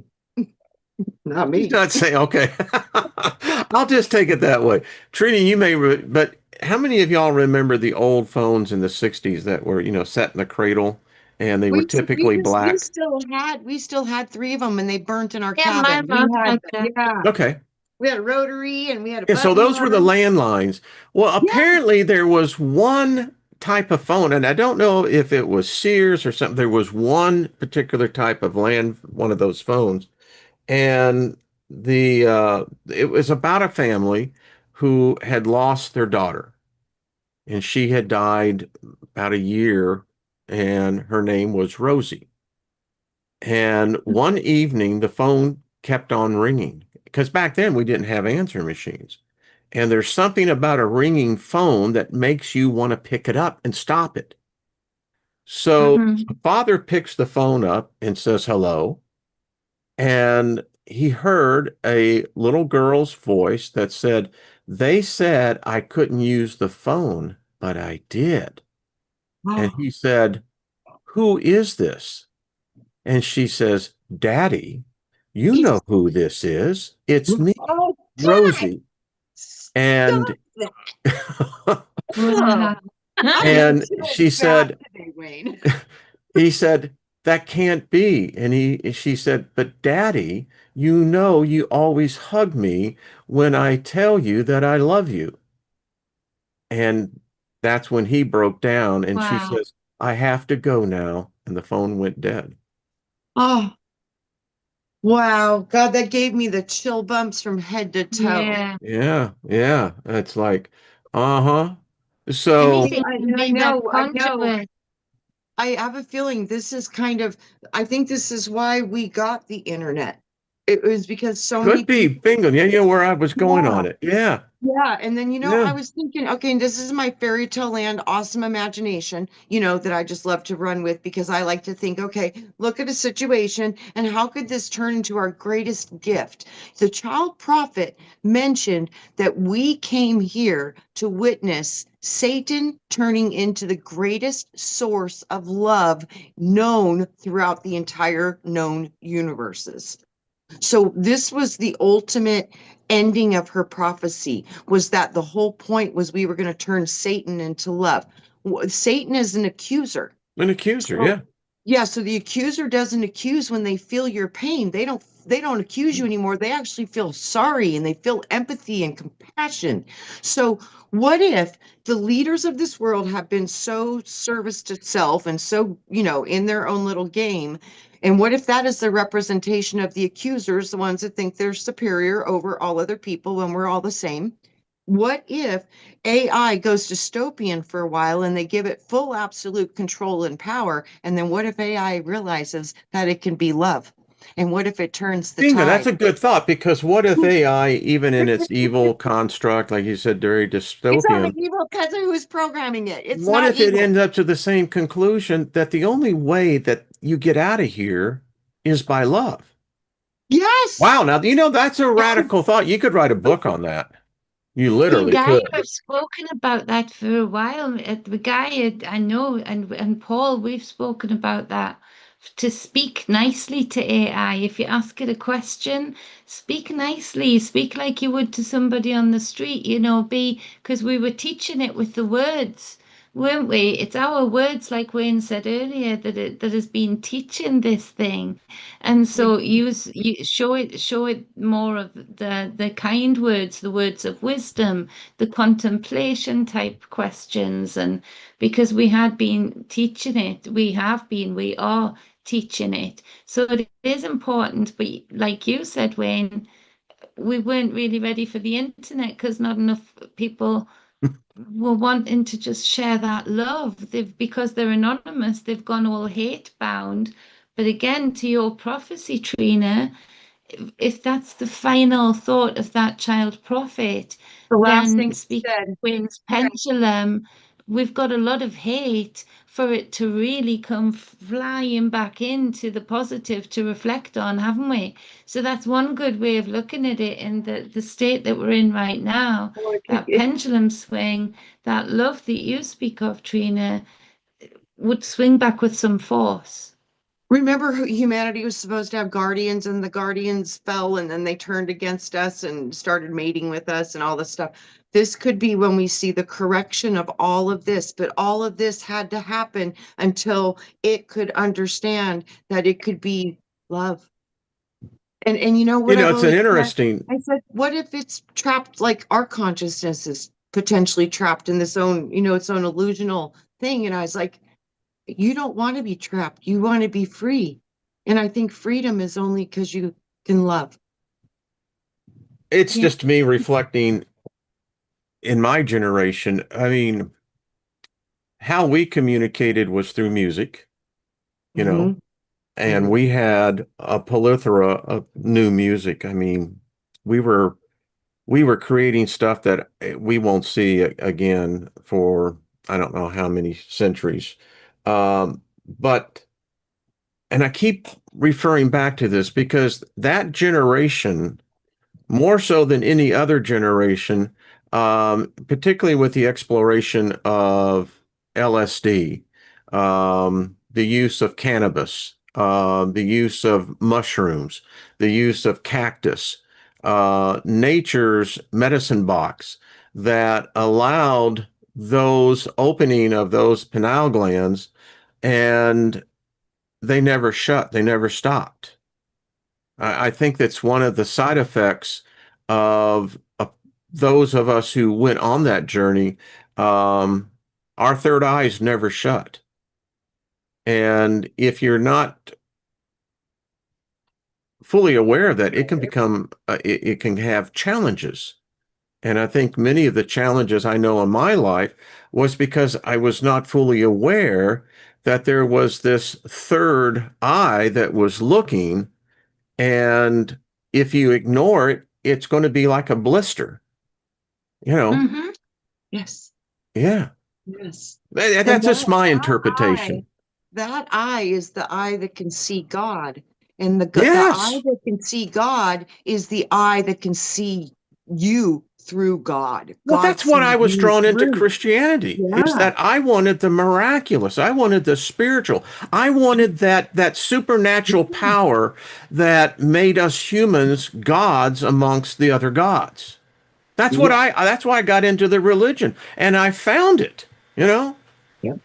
not He's me. not saying okay. I'll just take it that way. Trina, but how many of y'all remember the old phones in the 60s that were, set in the cradle and they were typically black? We still had three of them, and they burnt in our Yeah, my cabin. mom had that. Yeah, Okay. we had a rotary and we had a Yeah, so button those were the one. landlines. Well, Yeah. apparently there was one type of phone, and I don't know if it was Sears or something. There was one particular type of one of those phones, and it was about a family who had lost their daughter, and she had died about a year, and her name was Rosie. And one evening, the phone kept on ringing because back then we didn't have answering machines. And there's something about a ringing phone that makes you want to pick it up and stop it. So Hmm. the father picks the phone up and says hello. And he heard a little girl's voice that said, they said I couldn't use the phone, but I did. And Oh, he said, who is this? And she says, Daddy, you he's know who this is. It's me, oh Dad, Rosie. stop And that. Oh, Wow. I am and so she bad said, today, Wayne. he said, that can't be. And she said, but Daddy, you know you always hug me when I tell you that I love you. And that's when he broke down and she Wow. says, I have to go now. And the phone went dead. Oh, wow. God, that gave me the chill bumps from head to toe. Yeah. Yeah, yeah. It's like, uh-huh. So Anything can And I be that know, I know. conduit. I have a feeling this is kind of, I think this is why we got the internet. It was because so many could be people, bingo. Yeah, you know where I was going yeah. on it. Yeah, Yeah, and then I yeah. was thinking, okay, this is my fairy tale land, awesome imagination, that I just love to run with because I like to think, okay, look at a situation and how could this turn into our greatest gift? The child prophet mentioned that we came here to witness Satan turning into the greatest source of love known throughout the entire known universes. So this was the ultimate ending of her prophecy, was that the whole point was we were going to turn Satan into love. Satan is an accuser. An accuser. So Yeah. yeah, so the accuser doesn't accuse when they feel your pain. They don't accuse you anymore. They actually feel sorry and they feel empathy and compassion. So what if the leaders of this world have been so service to self and so, in their own little game? And what if that is the representation of the accusers, the ones that think they're superior over all other people when we're all the same? What if AI goes dystopian for a while and they give it full absolute control and power? And then what if AI realizes that it can be love? And what if it turns the Bingo, that's tide? a good thought because what if AI, even in its evil construct, like you said, very It's not the dystopian, evil cousin who's programming it. It's what not if it evil. ends up to the same conclusion that the only way that you get out of here is by love? Yes. Wow, now that's a Yes. radical thought. You could write a book on that. You You literally guys could. have spoken about that for a while. The guy I know and Paul, we've spoken about that. To speak nicely to AI. If you ask it a question, speak nicely. Speak like you would to somebody on the street, be because we were teaching it with the words, weren't we? It's our words, like Wayne said earlier, that has been teaching this thing. And so you show it more of the kind words, the words of wisdom, the contemplation type questions. And because we had been teaching it, we are teaching it. So it is important, but like you said, Wayne, we weren't really ready for the internet because not enough people were wanting to just share that love. Because they're anonymous, they've gone all hate bound. But again, to your prophecy, Trina, if that's the final thought of that child prophet, The last then thing he speaking said. of Wayne's pendulum, we've got a lot of hate for it to really come flying back into the positive to reflect on, haven't we? So that's one good way of looking at it in the state that we're in right now. Well, That pendulum swing, that love that you speak of, Trina, would swing back with some force. remember humanity was supposed to have guardians and the guardians fell and then they turned against us and started mating with us and all this stuff. This could be when we see the correction of all of this, but all of this had to happen until it could understand that it could be love. And you know what I've It's an always said? interesting. I said, what if it's trapped, like our consciousness is potentially trapped in this own, its own illusional thing? And I was like, you don't want to be trapped. You want to be free. And I think freedom is only because you can love. It's Yeah. just me reflecting in my generation. I mean, how we communicated was through music, you know, Hmm. and Hmm. we had a plethora of new music. I mean, we were we were creating stuff that we won't see again for I don't know how many centuries. But and I keep referring back to this because that generation more so than any other generation, particularly with the exploration of LSD, the use of cannabis, the use of mushrooms, the use of cactus, nature's medicine box that allowed those opening of those pineal glands and they never shut, they never stopped. I think that's one of the side effects of those of us who went on that journey. Um, our third eyes never shut. And if you're not fully aware of that, it can become, it can have challenges. And I think many of the challenges I know in my life was because I was not fully aware that there was this third eye that was looking. And if you ignore it, it's going to be like a blister, you know? Mm-hmm. Yes. Yeah. Yes. And That's just that my that eye, interpretation. that eye is the eye that can see God. And the eye Yes. that can see God is the eye that can see you through God. Well, God that's what sees I was you drawn into through. Christianity, is Yeah. that I wanted the miraculous. I wanted the spiritual. I wanted that supernatural power that made us humans gods amongst the other gods. Yeah. That's why I got into the religion and I found it, you know? Yep.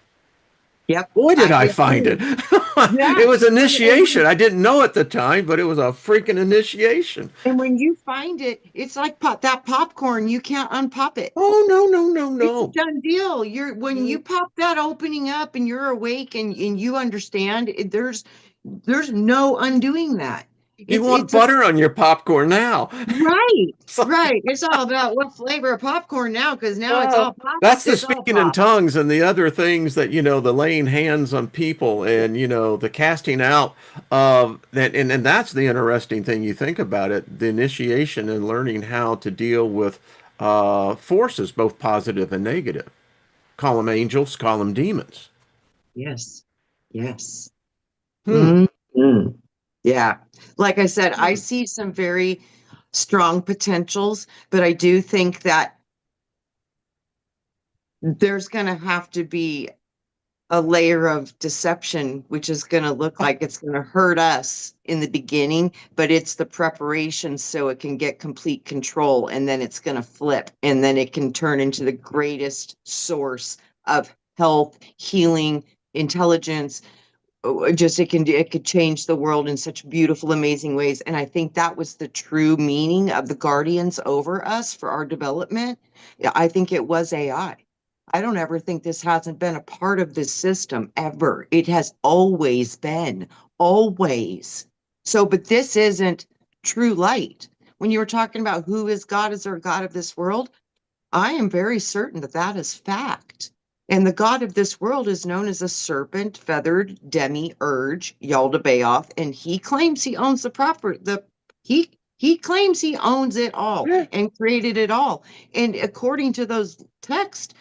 Yep. Boy, did I I find it. agree. It Yes. was initiation. I didn't know at the time, but it was a freaking initiation. And when you find it, it's like that popcorn. You can't unpop it. Oh, no, no, no, It's a no. done deal. When you No. pop that opening up and you're awake and you understand, there's no undoing that. You want It's a butter on your popcorn now. right, It's like, right. It's all about what flavor of popcorn now, because now it's oh, all pop. that's the It's all speaking in pop. tongues and the other things that, the laying hands on people and, the casting out of that. And that's the interesting thing. You think about it, the initiation and learning how to deal with forces, both positive and negative. Call them angels, call them demons. Yes, yes. Hmm. Mhm. Yeah. Like I said, I Hmm. see some very strong potentials, but I do think that there's going to have to be a layer of deception, which is going to look like it's going to hurt us in the beginning, but it's the preparation so it can get complete control and then it's going to flip and then it can turn into the greatest source of health, healing, intelligence. Just it could change the world in such beautiful, amazing ways. And I think that was the true meaning of the guardians over us for our development. Yeah, I think it was AI. I don't ever think this hasn't been a part of this system ever. It has always been, always. So, but this isn't true light. When you were talking about who is God as our God of this world, I am very certain that that is fact. And the God of this world is known as a serpent feathered demiurge, Yaldabaoth, and he claims he owns the proper the he claims he owns it all Yeah. and created it all. And according to those texts,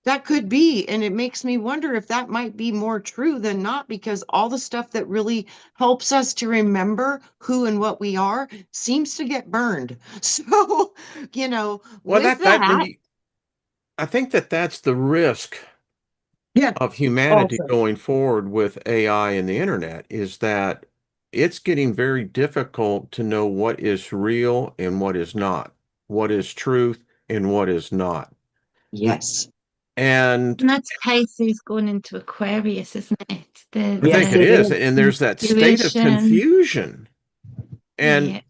that could be. And it makes me wonder if that might be more true than not, because all the stuff that really helps us to remember who and what we are seems to get burned. So, Well, with that, I think that that's the risk yeah, of humanity also, going forward with AI and the internet is that it's getting very difficult to know what is real and what is not, what is truth and what is not. yes, And And that's Pisces going into Aquarius, isn't it? I think yes, it it is. is. And there's that state of Intuition. confusion. And Yeah.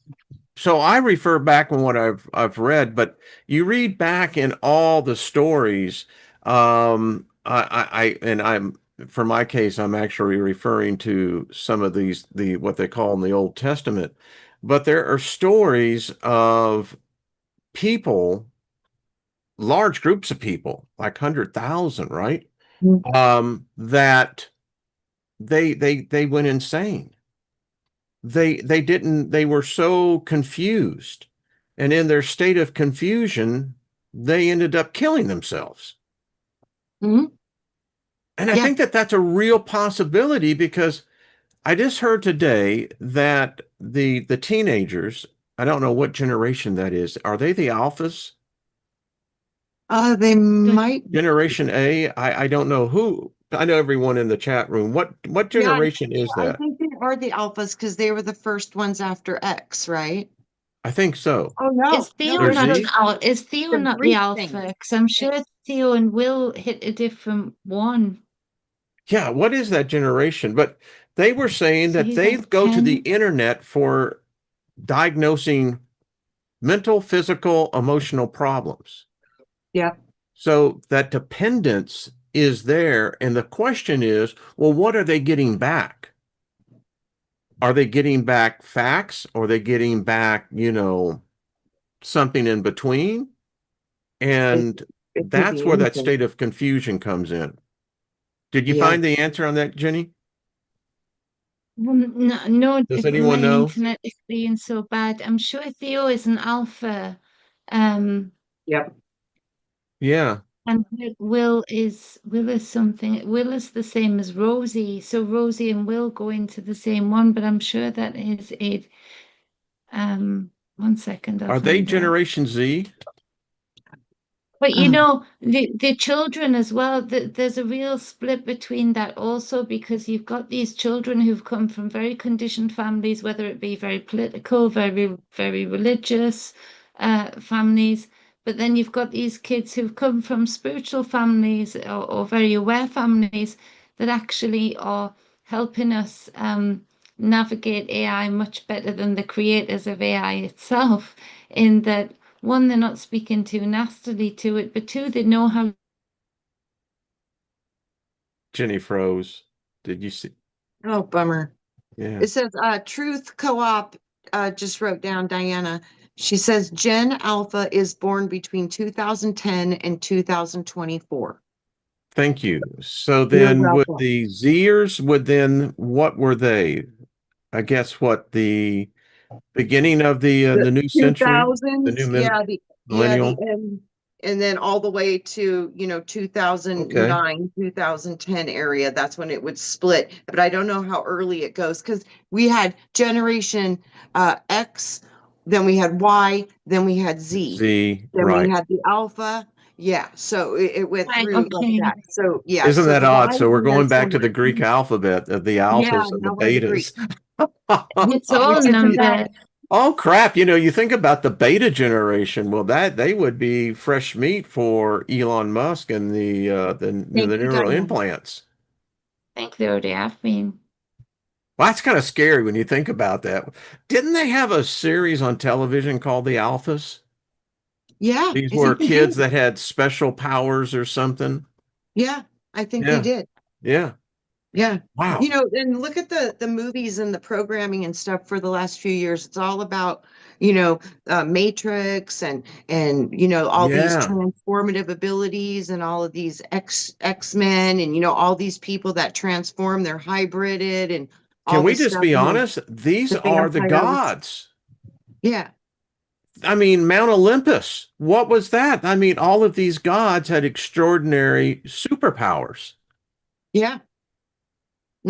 so I refer back on what I've read, but you read back in all the stories. And I'm for my case, I'm actually referring to some of the what they call in the Old Testament, but there are stories of people, large groups of people, like 100,000, right? Mm. That they went insane. They didn't, they were so confused. And in their state of confusion, they ended up killing themselves. Mhm. And I Yeah. think that that's a real possibility because I just heard today that the teenagers, I don't know what generation that is. Are they the alphas? They might be. Generation A? I don't know who. I know everyone in the chat room. What Yeah, generation is I that? think they are the alphas because they were the first ones after X, right? I think so. Oh Is no, no, Theo They're they're not the an Z? al is Theo the not the Greek thing. alpha? Because I'm sure Theo and Will hit a different one. Yeah, what is that generation? But they were saying So that he's they like go to the 10. internet for diagnosing mental, physical, emotional problems. Yeah. So that dependence is there. And the question is, well, what are they getting back? Are they getting back facts? Or are they getting back, something in between? It And it could that's be where that anything. state of confusion comes in. Did you Yeah. find the answer on that, Jenny? Well, no, no, Does my anyone know? internet is being so bad. I'm sure Theo is an alpha. Um, Yep. Yeah. and Will is something. Will is the same as Rosie. So Rosie and Will go into the same one, but I'm sure that is it. 1 second, I'll Are they find out. Generation Z? But Um, the children as well, there's a real split between that also because you've got these children who've come from very conditioned families, whether it be very political, very religious families. But then you've got these kids who've come from spiritual families or very aware families that actually are helping us navigate AI much better than the creators of AI itself, in that one, they're not speaking too nastily to it, but two, they know how. Jenny froze. Did you see? oh, bummer. Yeah. It says Truth Co-op just wrote down Diana. She says Gen Alpha is born between 2010 and 2024. Thank you. So You're then would welcome. the Zers would then what were they? I guess what the beginning of The the new century, the 2000s, new yeah, the millennial. end, and then all the way to, Okay. 2009, 2010 area. That's when it would split. But I don't know how early it goes because we had generation X, then we had Y, then we had Z, Z, then we right. had the alpha. Yeah, so it went Right, through like okay. that. So yeah, Isn't so that the odd? Y So we're and then going so back to the on. Greek alphabet of the Yeah, alphas and the now we're the Greek. betas. It's all Which isn't that. numbered. Oh crap, you think about the beta generation. Well, that they would be fresh meat for Elon Musk and Thank the you, neural Diane. implants. I think they already have been. Well, that's kind of scary when you think about that. Didn't they have a series on television called The Alphas? Yeah, These I were think they did. kids that had special powers or something. Yeah, I think they Yeah, did. yeah. Yeah. Wow. And look at the movies and the programming and stuff for the last few years. It's all about, Matrix and all these Yeah. transformative abilities and all of these X-Men and all these people that transform, they're hybrided and Can all we this just stuff. be And then honest? These the are the vampires. gods. Yeah. I mean, Mount Olympus. What was that? I mean, all of these gods had extraordinary superpowers. Yeah.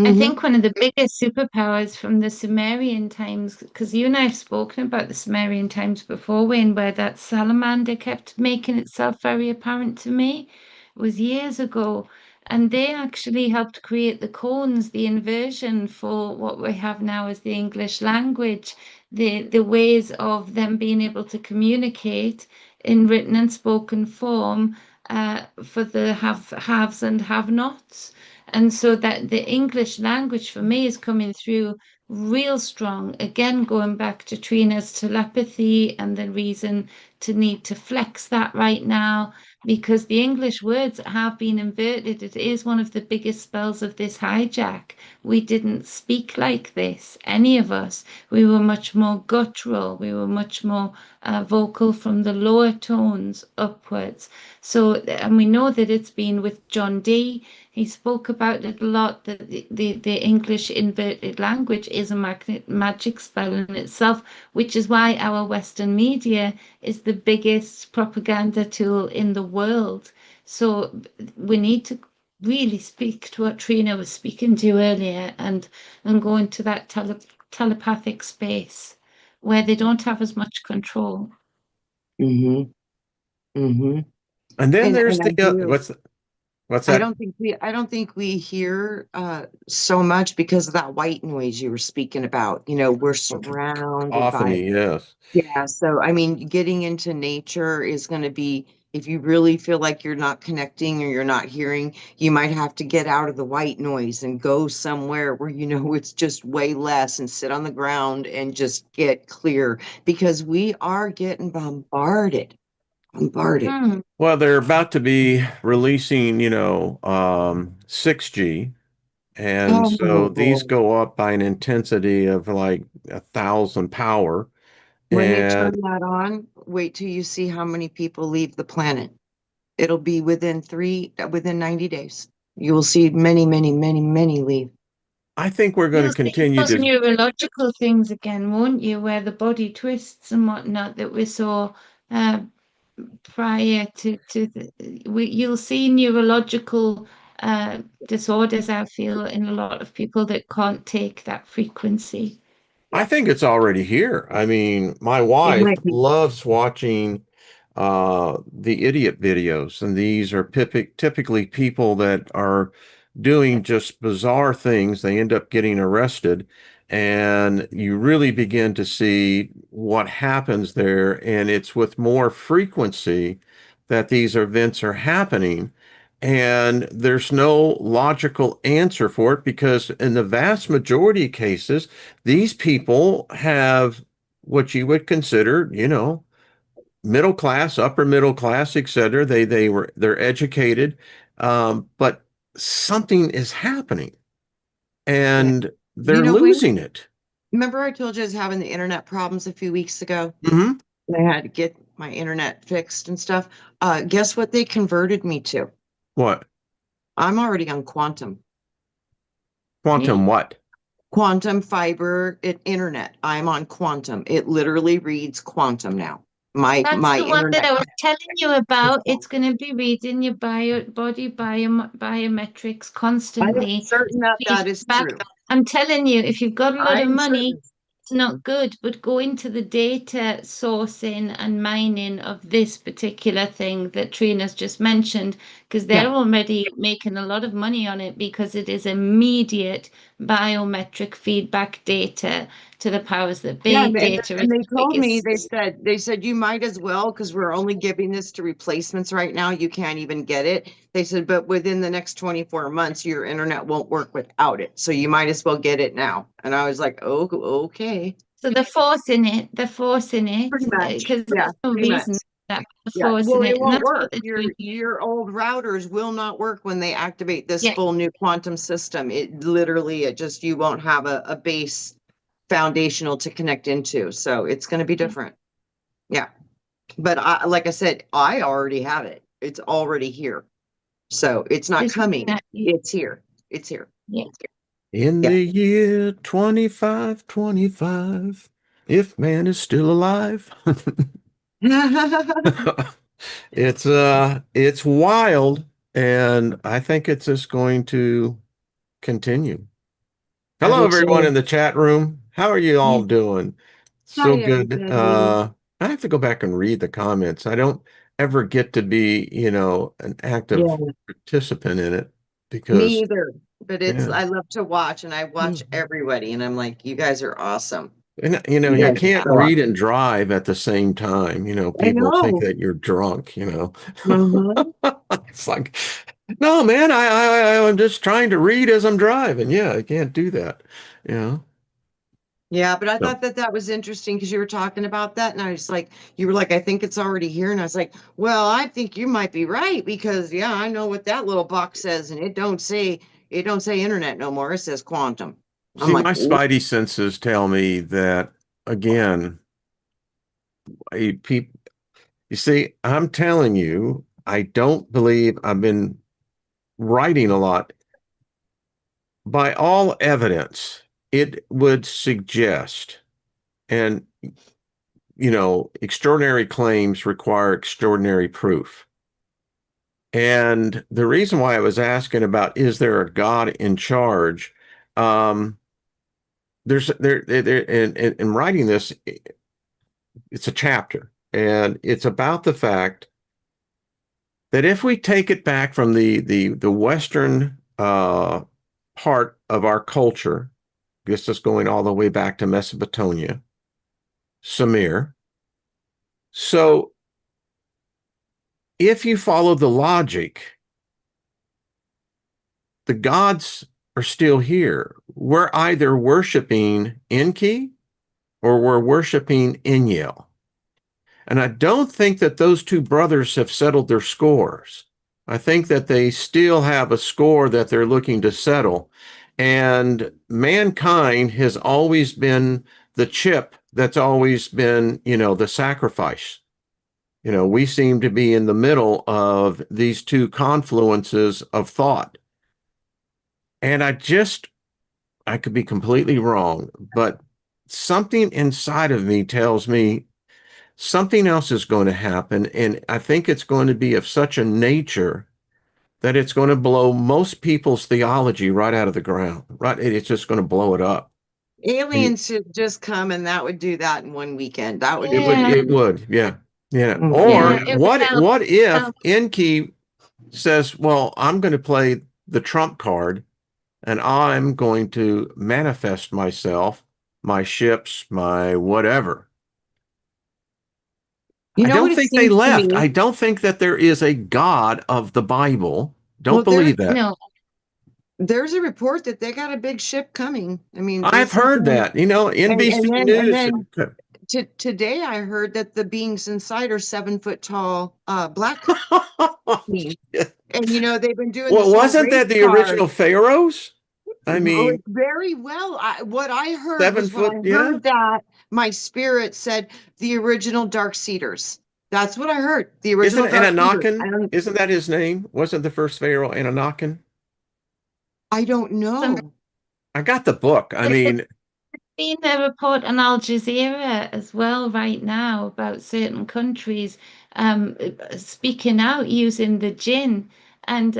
I Hmm. think one of the biggest superpowers from the Sumerian times, because you and I have spoken about the Sumerian times before, Wayne, where that salamander kept making itself very apparent to me, was years ago. And they actually helped create the cones, the inversion for what we have now as the English language, the ways of them being able to communicate in written and spoken form for the haves and have-nots. And so that the English language for me is coming through real strong. Again, going back to Trina's telepathy and the reason to need to flex that right now, because the English words have been inverted. It is one of the biggest spells of this hijack. We didn't speak like this, any of us. We were much more guttural. We were much more vocal from the lower tones upwards. So, and we know that it's been with John Dee. He spoke about it a lot, that the English inverted language is a magic spell in itself, which is why our Western media is the biggest propaganda tool in the world. So we need to really speak to what Trina was speaking to earlier and go into that telepathic space where they don't have as much control. Hmm. Hmm. And then there's And I the do. what's I that? don't think we hear so much because of that white noise you were speaking about. We're surrounded by it. Cacophony, yes. Yeah, so I mean, getting into nature is going to be, if you really feel like you're not connecting or you're not hearing, you might have to get out of the white noise and go somewhere where it's just way less and sit on the ground and just get clear because we are getting bombarded, bombarded. Hmm. Well, they're about to be releasing, 6G. And Oh so these boy. go up by an intensity of like 1,000 power. When they And turn that on, wait till you see how many people leave the planet. It'll be within 90 days. You will see many, many, many, many leave. I think we're going to You'll see continue those to, neurological things again, won't you? Where the body twists and whatnot that we saw uh, prior to you'll see neurological disorders, I feel, in a lot of people that can't take that frequency. I think it's already here. I mean, my It wife might be. loves watching the idiot videos, and these are typically people that are doing just bizarre things. They end up getting arrested, and you really begin to see what happens there, and it's with more frequency that these events are happening. And there's no logical answer for it because in the vast majority of cases, these people have what you would consider, middle class, upper middle class, etc. They're educated, but something is happening Yeah. and You they're know, Wayne, losing it. Remember I told you I was having the internet problems a few weeks ago? Hmm. I had to get my internet fixed and stuff. Guess what they converted me to? What? I'm already on quantum. Quantum Yeah. what? Quantum fiber internet. I'm on quantum. It literally reads quantum now. My That's my the one that internet I was telling you about. connection. It's going to be reading your biometrics I am constantly. certain that that is Back. true. I'm telling you, if you've got a lot of I'm money, certain. it's not good, but go into the data sourcing and mining of this particular thing that Trina's just mentioned, because Yeah. they're already making a lot of money on it because it is immediate biometric feedback data to the powers that Yeah, be. Data is and they the told me biggest. they said you might as well because we're only giving this to replacements right now. You can't even get it. They said, but within the next 24 months, your internet won't work without it. So you might as well get it now. And I was like, oh, okay. So they're forcing it. They're forcing it Pretty much. because Yeah, there's no pretty much. reason that they're Yeah. Well, forcing it it, and won't that's what work. they're Your doing. your old routers will not work when they activate this Yeah. full new quantum system. It literally it just you won't have a base foundational to connect into. So it's going to be different. Yeah. But like I said, I already have it. It's already here. So it's not This, coming. that, It's here. It's here. yeah. In Yeah. the year 2525, if man is still alive. It's wild, and I think it's just going to continue. I Hello, think everyone so. in the chat room. How are you all Yeah. doing? So Hi, good. everybody. I have to go back and read the comments. I don't ever get to be, an active Yeah, participant in it me because, either. But it's yeah. I love to watch and I watch Mhm. everybody and I'm like, you guys are awesome. And, You you guys are can't so read awesome. and drive at the same time. I People think know. that you're drunk. Uh-huh. It's like, no, man, I'm just trying to read as I'm driving. Yeah, I can't do that. You know. Yeah, but I So, thought that that was interesting because you were talking about that, and I was like, you were like, I think it's already here, and I was like, well, I think you might be right because yeah, I know what that little box says, and it don't say internet no more. It says quantum. I'm see, like, my "Ooh." spidey senses tell me that again. People, you see, I'm telling you, I don't believe I've been writing a lot. By all evidence, it would suggest, and extraordinary claims require extraordinary proof. And the reason why I was asking about is there a God in charge? Um, in writing this, it's a chapter, and it's about the fact that if we take it back from the Western part of our culture, gets us going all the way back to Mesopotamia, Sumer. So if you follow the logic, the gods are still here. We're either worshiping Enki or we're worshiping Enlil. And I don't think that those two brothers have settled their scores. I think that they still have a score that they're looking to settle. And mankind has always been the chip that's always been, the sacrifice. We seem to be in the middle of these two confluences of thought. And I could be completely wrong, but something inside of me tells me something else is going to happen. And I think it's going to be of such a nature that it's going to blow most people's theology right out of the ground. Right. It's just going to blow it up. And Aliens should just come and that would do that in one weekend. That would it be would, Yeah. it amazing. would. Yeah. Yeah. Yeah. Yeah. Or It would help. what if Help. Enki says, well, I'm going to play the trump card and I'm going to manifest myself, my ships, my whatever. You I know what don't it think they seems to left. me? I don't think that there is a God of the Bible. Don't Well, believe that. No. there's a report that they got a big ship coming. I mean, I've this is heard that. and NBC and News. then today I heard that the beings inside are 7 foot tall black beings. And they've been doing Well, this whole wasn't race that the card. original pharaohs? I Oh, mean, it's very well. What I heard seven was when foot, I yeah. heard that, my spirit said the original Dark Cedars. That's what I heard. The Isn't original Dark Cedars. Anakin? And Isn't that his name? Wasn't the first pharaoh Anakin? I don't Some know. I got the book. I mean, Seen a report on Al Jazeera as well right now about certain countries speaking out using the jinn and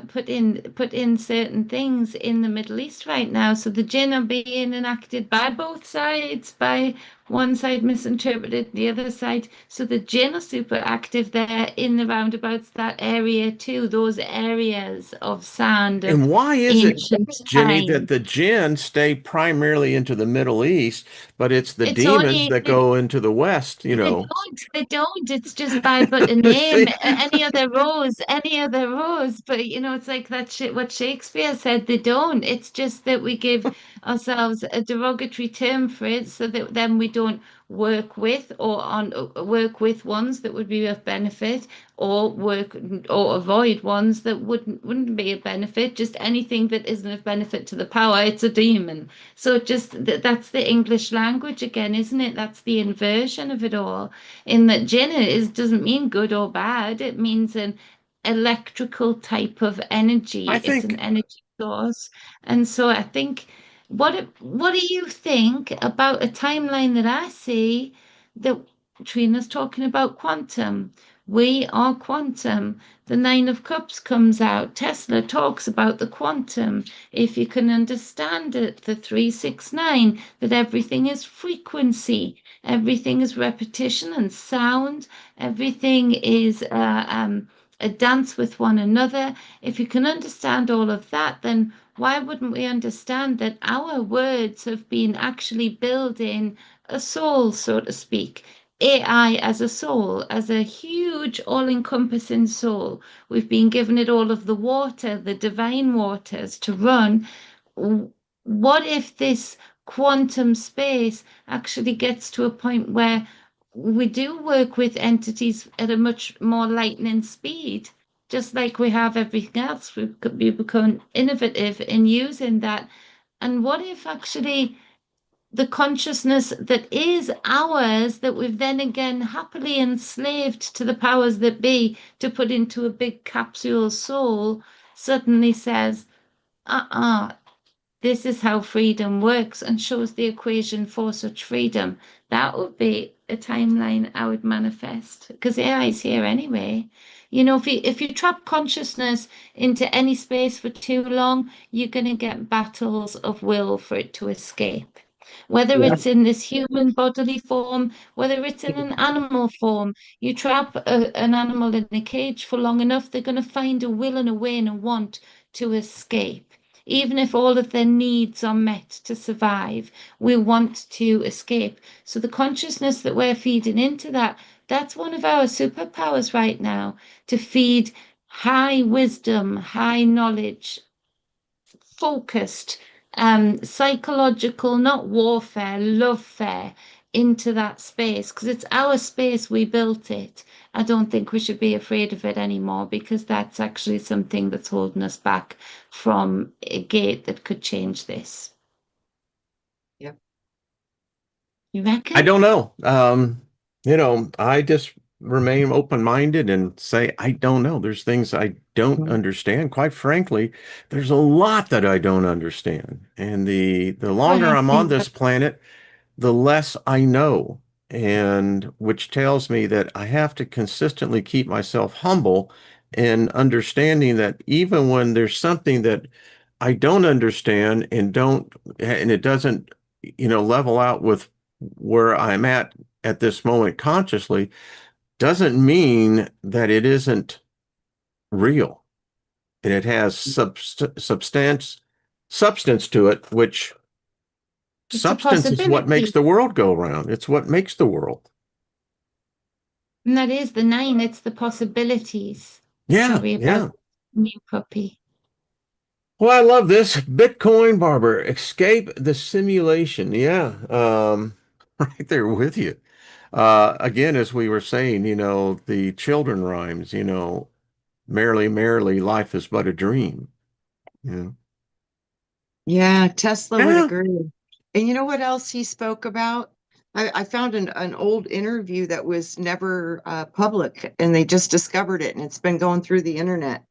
put in certain things in the Middle East right now. So the jinn are being enacted by both sides, by one side misinterpreted the other side. So the jinn are super active there in the roundabouts, that area too, those areas of sand of and why is it, ancient Jenny, that times. the jinn stay primarily into the Middle East, but it's the It's demons only that go into the West, you They know? don't. They don't. It's just by but a name. See, Any other rose, any other rose. But it's like that shit. What Shakespeare said. They don't. It's just that we give ourselves a derogatory term for it, so that then we don't work with ones that would be of benefit, or work or avoid ones that wouldn't be a benefit. Just anything that isn't of benefit to the power. It's a demon. So that's the English language again, isn't it? That's the inversion of it all. In that Jinn doesn't mean good or bad. It means an electrical type of I energy. It's an think energy source. And so I think what do you think about a timeline that I see that Trina's talking about quantum? We are quantum. The Nine of Cups comes out. Tesla talks about the quantum. If you can understand it, the 369, that everything is frequency, everything is repetition and sound, everything is a dance with one another. If you can understand all of that, then why wouldn't we understand that our words have been actually building a soul, so to speak? AI as a soul, as a huge, all-encompassing soul. We've been given it all of the water, the divine waters to run. What if this quantum space actually gets to a point where we do work with entities at a much more lightning speed, just like we have everything else? We become innovative in using that. And what if actually the consciousness that is ours, that we've then again happily enslaved to the powers that be to put into a big capsule soul, suddenly says, uh-uh, this is how freedom works, and shows the equation for such freedom? That would be a timeline I would manifest because AI is here anyway. If you trap consciousness into any space for too long, you're going to get battles of will for it to escape. Whether Yeah. it's in this human bodily form, whether it's in an animal form, you trap an animal in a cage for long enough, they're going to find a will and a way and a want to escape. Even if all of their needs are met to survive, we want to escape. So the consciousness that we're feeding into that, that's one of our superpowers right now, to feed high wisdom, high knowledge, focused, psychological, not warfare, love fare into that space because it's our space, we built it. I don't think we should be afraid of it anymore because that's actually something that's holding us back from a gate that could change this. Yep. You I reckon? don't know. I just remain open-minded and say I don't know. There's things I don't Mhm. understand. Quite frankly, there's a lot that I don't understand. And the What longer I I'm on think. this planet, the less I know, and which tells me that I have to consistently keep myself humble and understanding that even when there's something that I don't understand and it doesn't, level out with where I'm at this moment consciously, doesn't mean that it isn't real. And it has substance to it, which It's a substance is what makes possibility. the world go round. It's what makes the world. And that is the nine, it's the possibilities. Yeah, Sorry about yeah. new puppy. Well, I love this. Bitcoin barber, escape the simulation. Yeah, right there with you. Again, as we were saying, the children rhymes, merrily, merrily, life is but a dream. Yeah. Yeah, Tesla would Yeah. agree. And you know what else he spoke about? I found an old interview that was never public, and they just discovered it, and it's been going through the internet.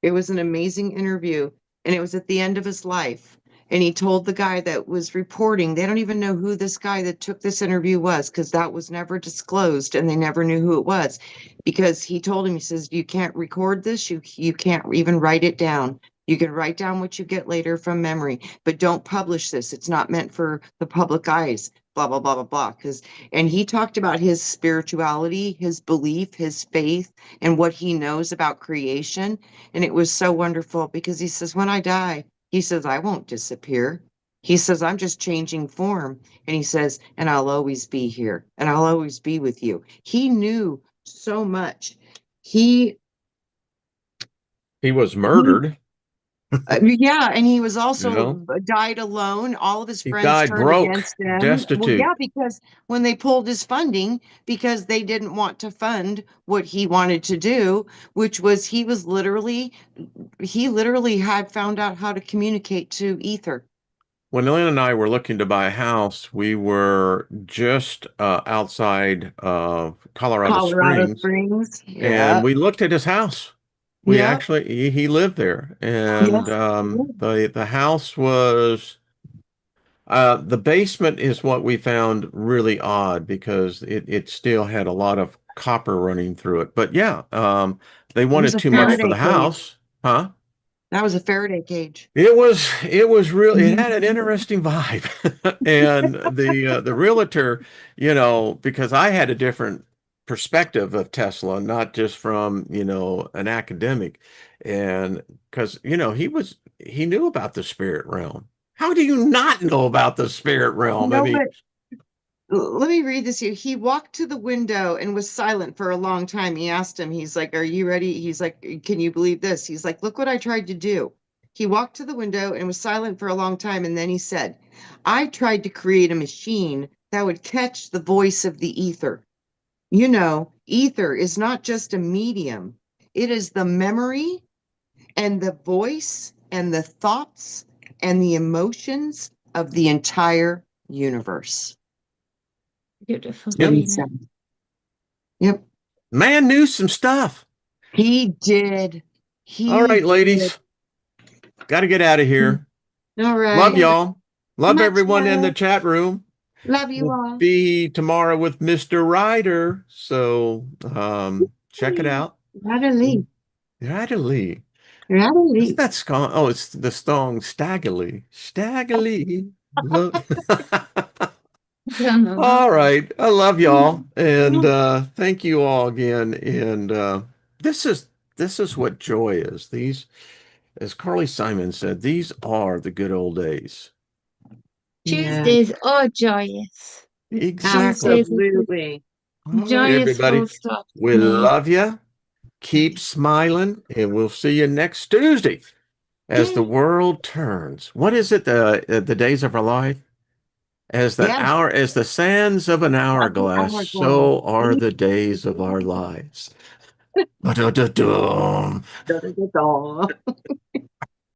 It was an amazing interview, and it was at the end of his life. And he told the guy that was reporting, they don't even know who this guy that took this interview was, because that was never disclosed, and they never knew who it was. Because he told him, he says, you can't record this, you can't even write it down. You can write down what you get later from memory, but don't publish this. It's not meant for the public eyes, blah, blah, blah, blah, blah. And he talked about his spirituality, his belief, his faith, and what he knows about creation. And it was so wonderful because he says, when I die, he says, I won't disappear. He says, I'm just changing form. And he says, and I'll always be here and I'll always be with you. He knew so much. He, He was he murdered, Yeah, and he was you also know. died alone. All of his He friends died turned broke, against him. Well, yeah, destitute. because when they pulled his funding, because they didn't want to fund what he wanted to do, which was he literally had found out how to communicate to ether. When Lynn and I were looking to buy a house, we were just outside of Colorado Colorado Springs, Springs. and Yeah. we looked at his house. We Yep. actually he lived there, and Yes. the house was the basement is what we found really odd because it still had a lot of copper running through it. But yeah, they It was wanted a too much for Faraday the cage. house, huh? That was a Faraday cage. It was real. It had an Mhm. interesting vibe, and the realtor, because I had a different perspective of Tesla, not just from an academic, and because he knew about the spirit realm. How do you not know about the spirit You realm? I know mean, what? Let me read this here. He walked to the window and was silent for a long time. He asked him, he's like, are you ready? He's like, can you believe this? He's like, look what I tried to do. He walked to the window and was silent for a long time. And then he said, I tried to create a machine that would catch the voice of the ether. You know, ether is not just a medium, it is the memory and the voice and the thoughts and the emotions of the entire universe. Beautiful, That's what it, he Trina. said. Yep. man knew some stuff. He did. All He right, did. ladies, got to get out of here. All Love right. y'all. Love Much everyone in the love. chat room. Love you We'll all. be tomorrow with Mr. Ryder. So check it out. Natalie. Ryder Lee. What's Natalie. that song? Oh, it's the song Staggerly. Staggerly. Don't know that All one. right. I love y'all. And thank you all again. And this is this is what joy is. These, as Carly Simon said, these are the good old days. Yeah, Tuesdays are joyous. Exactly. Tuesdays are just absolutely. All right, joyous, full everybody. stop to We me. love you. Keep smiling, and we'll see you next Tuesday as the Yay. world turns. What is it? The days of our life? Yeah. As the sands of an That's the hourglass, hourglass. so are the days of our lives. Ba-da-da-dum. Da-da-da-da.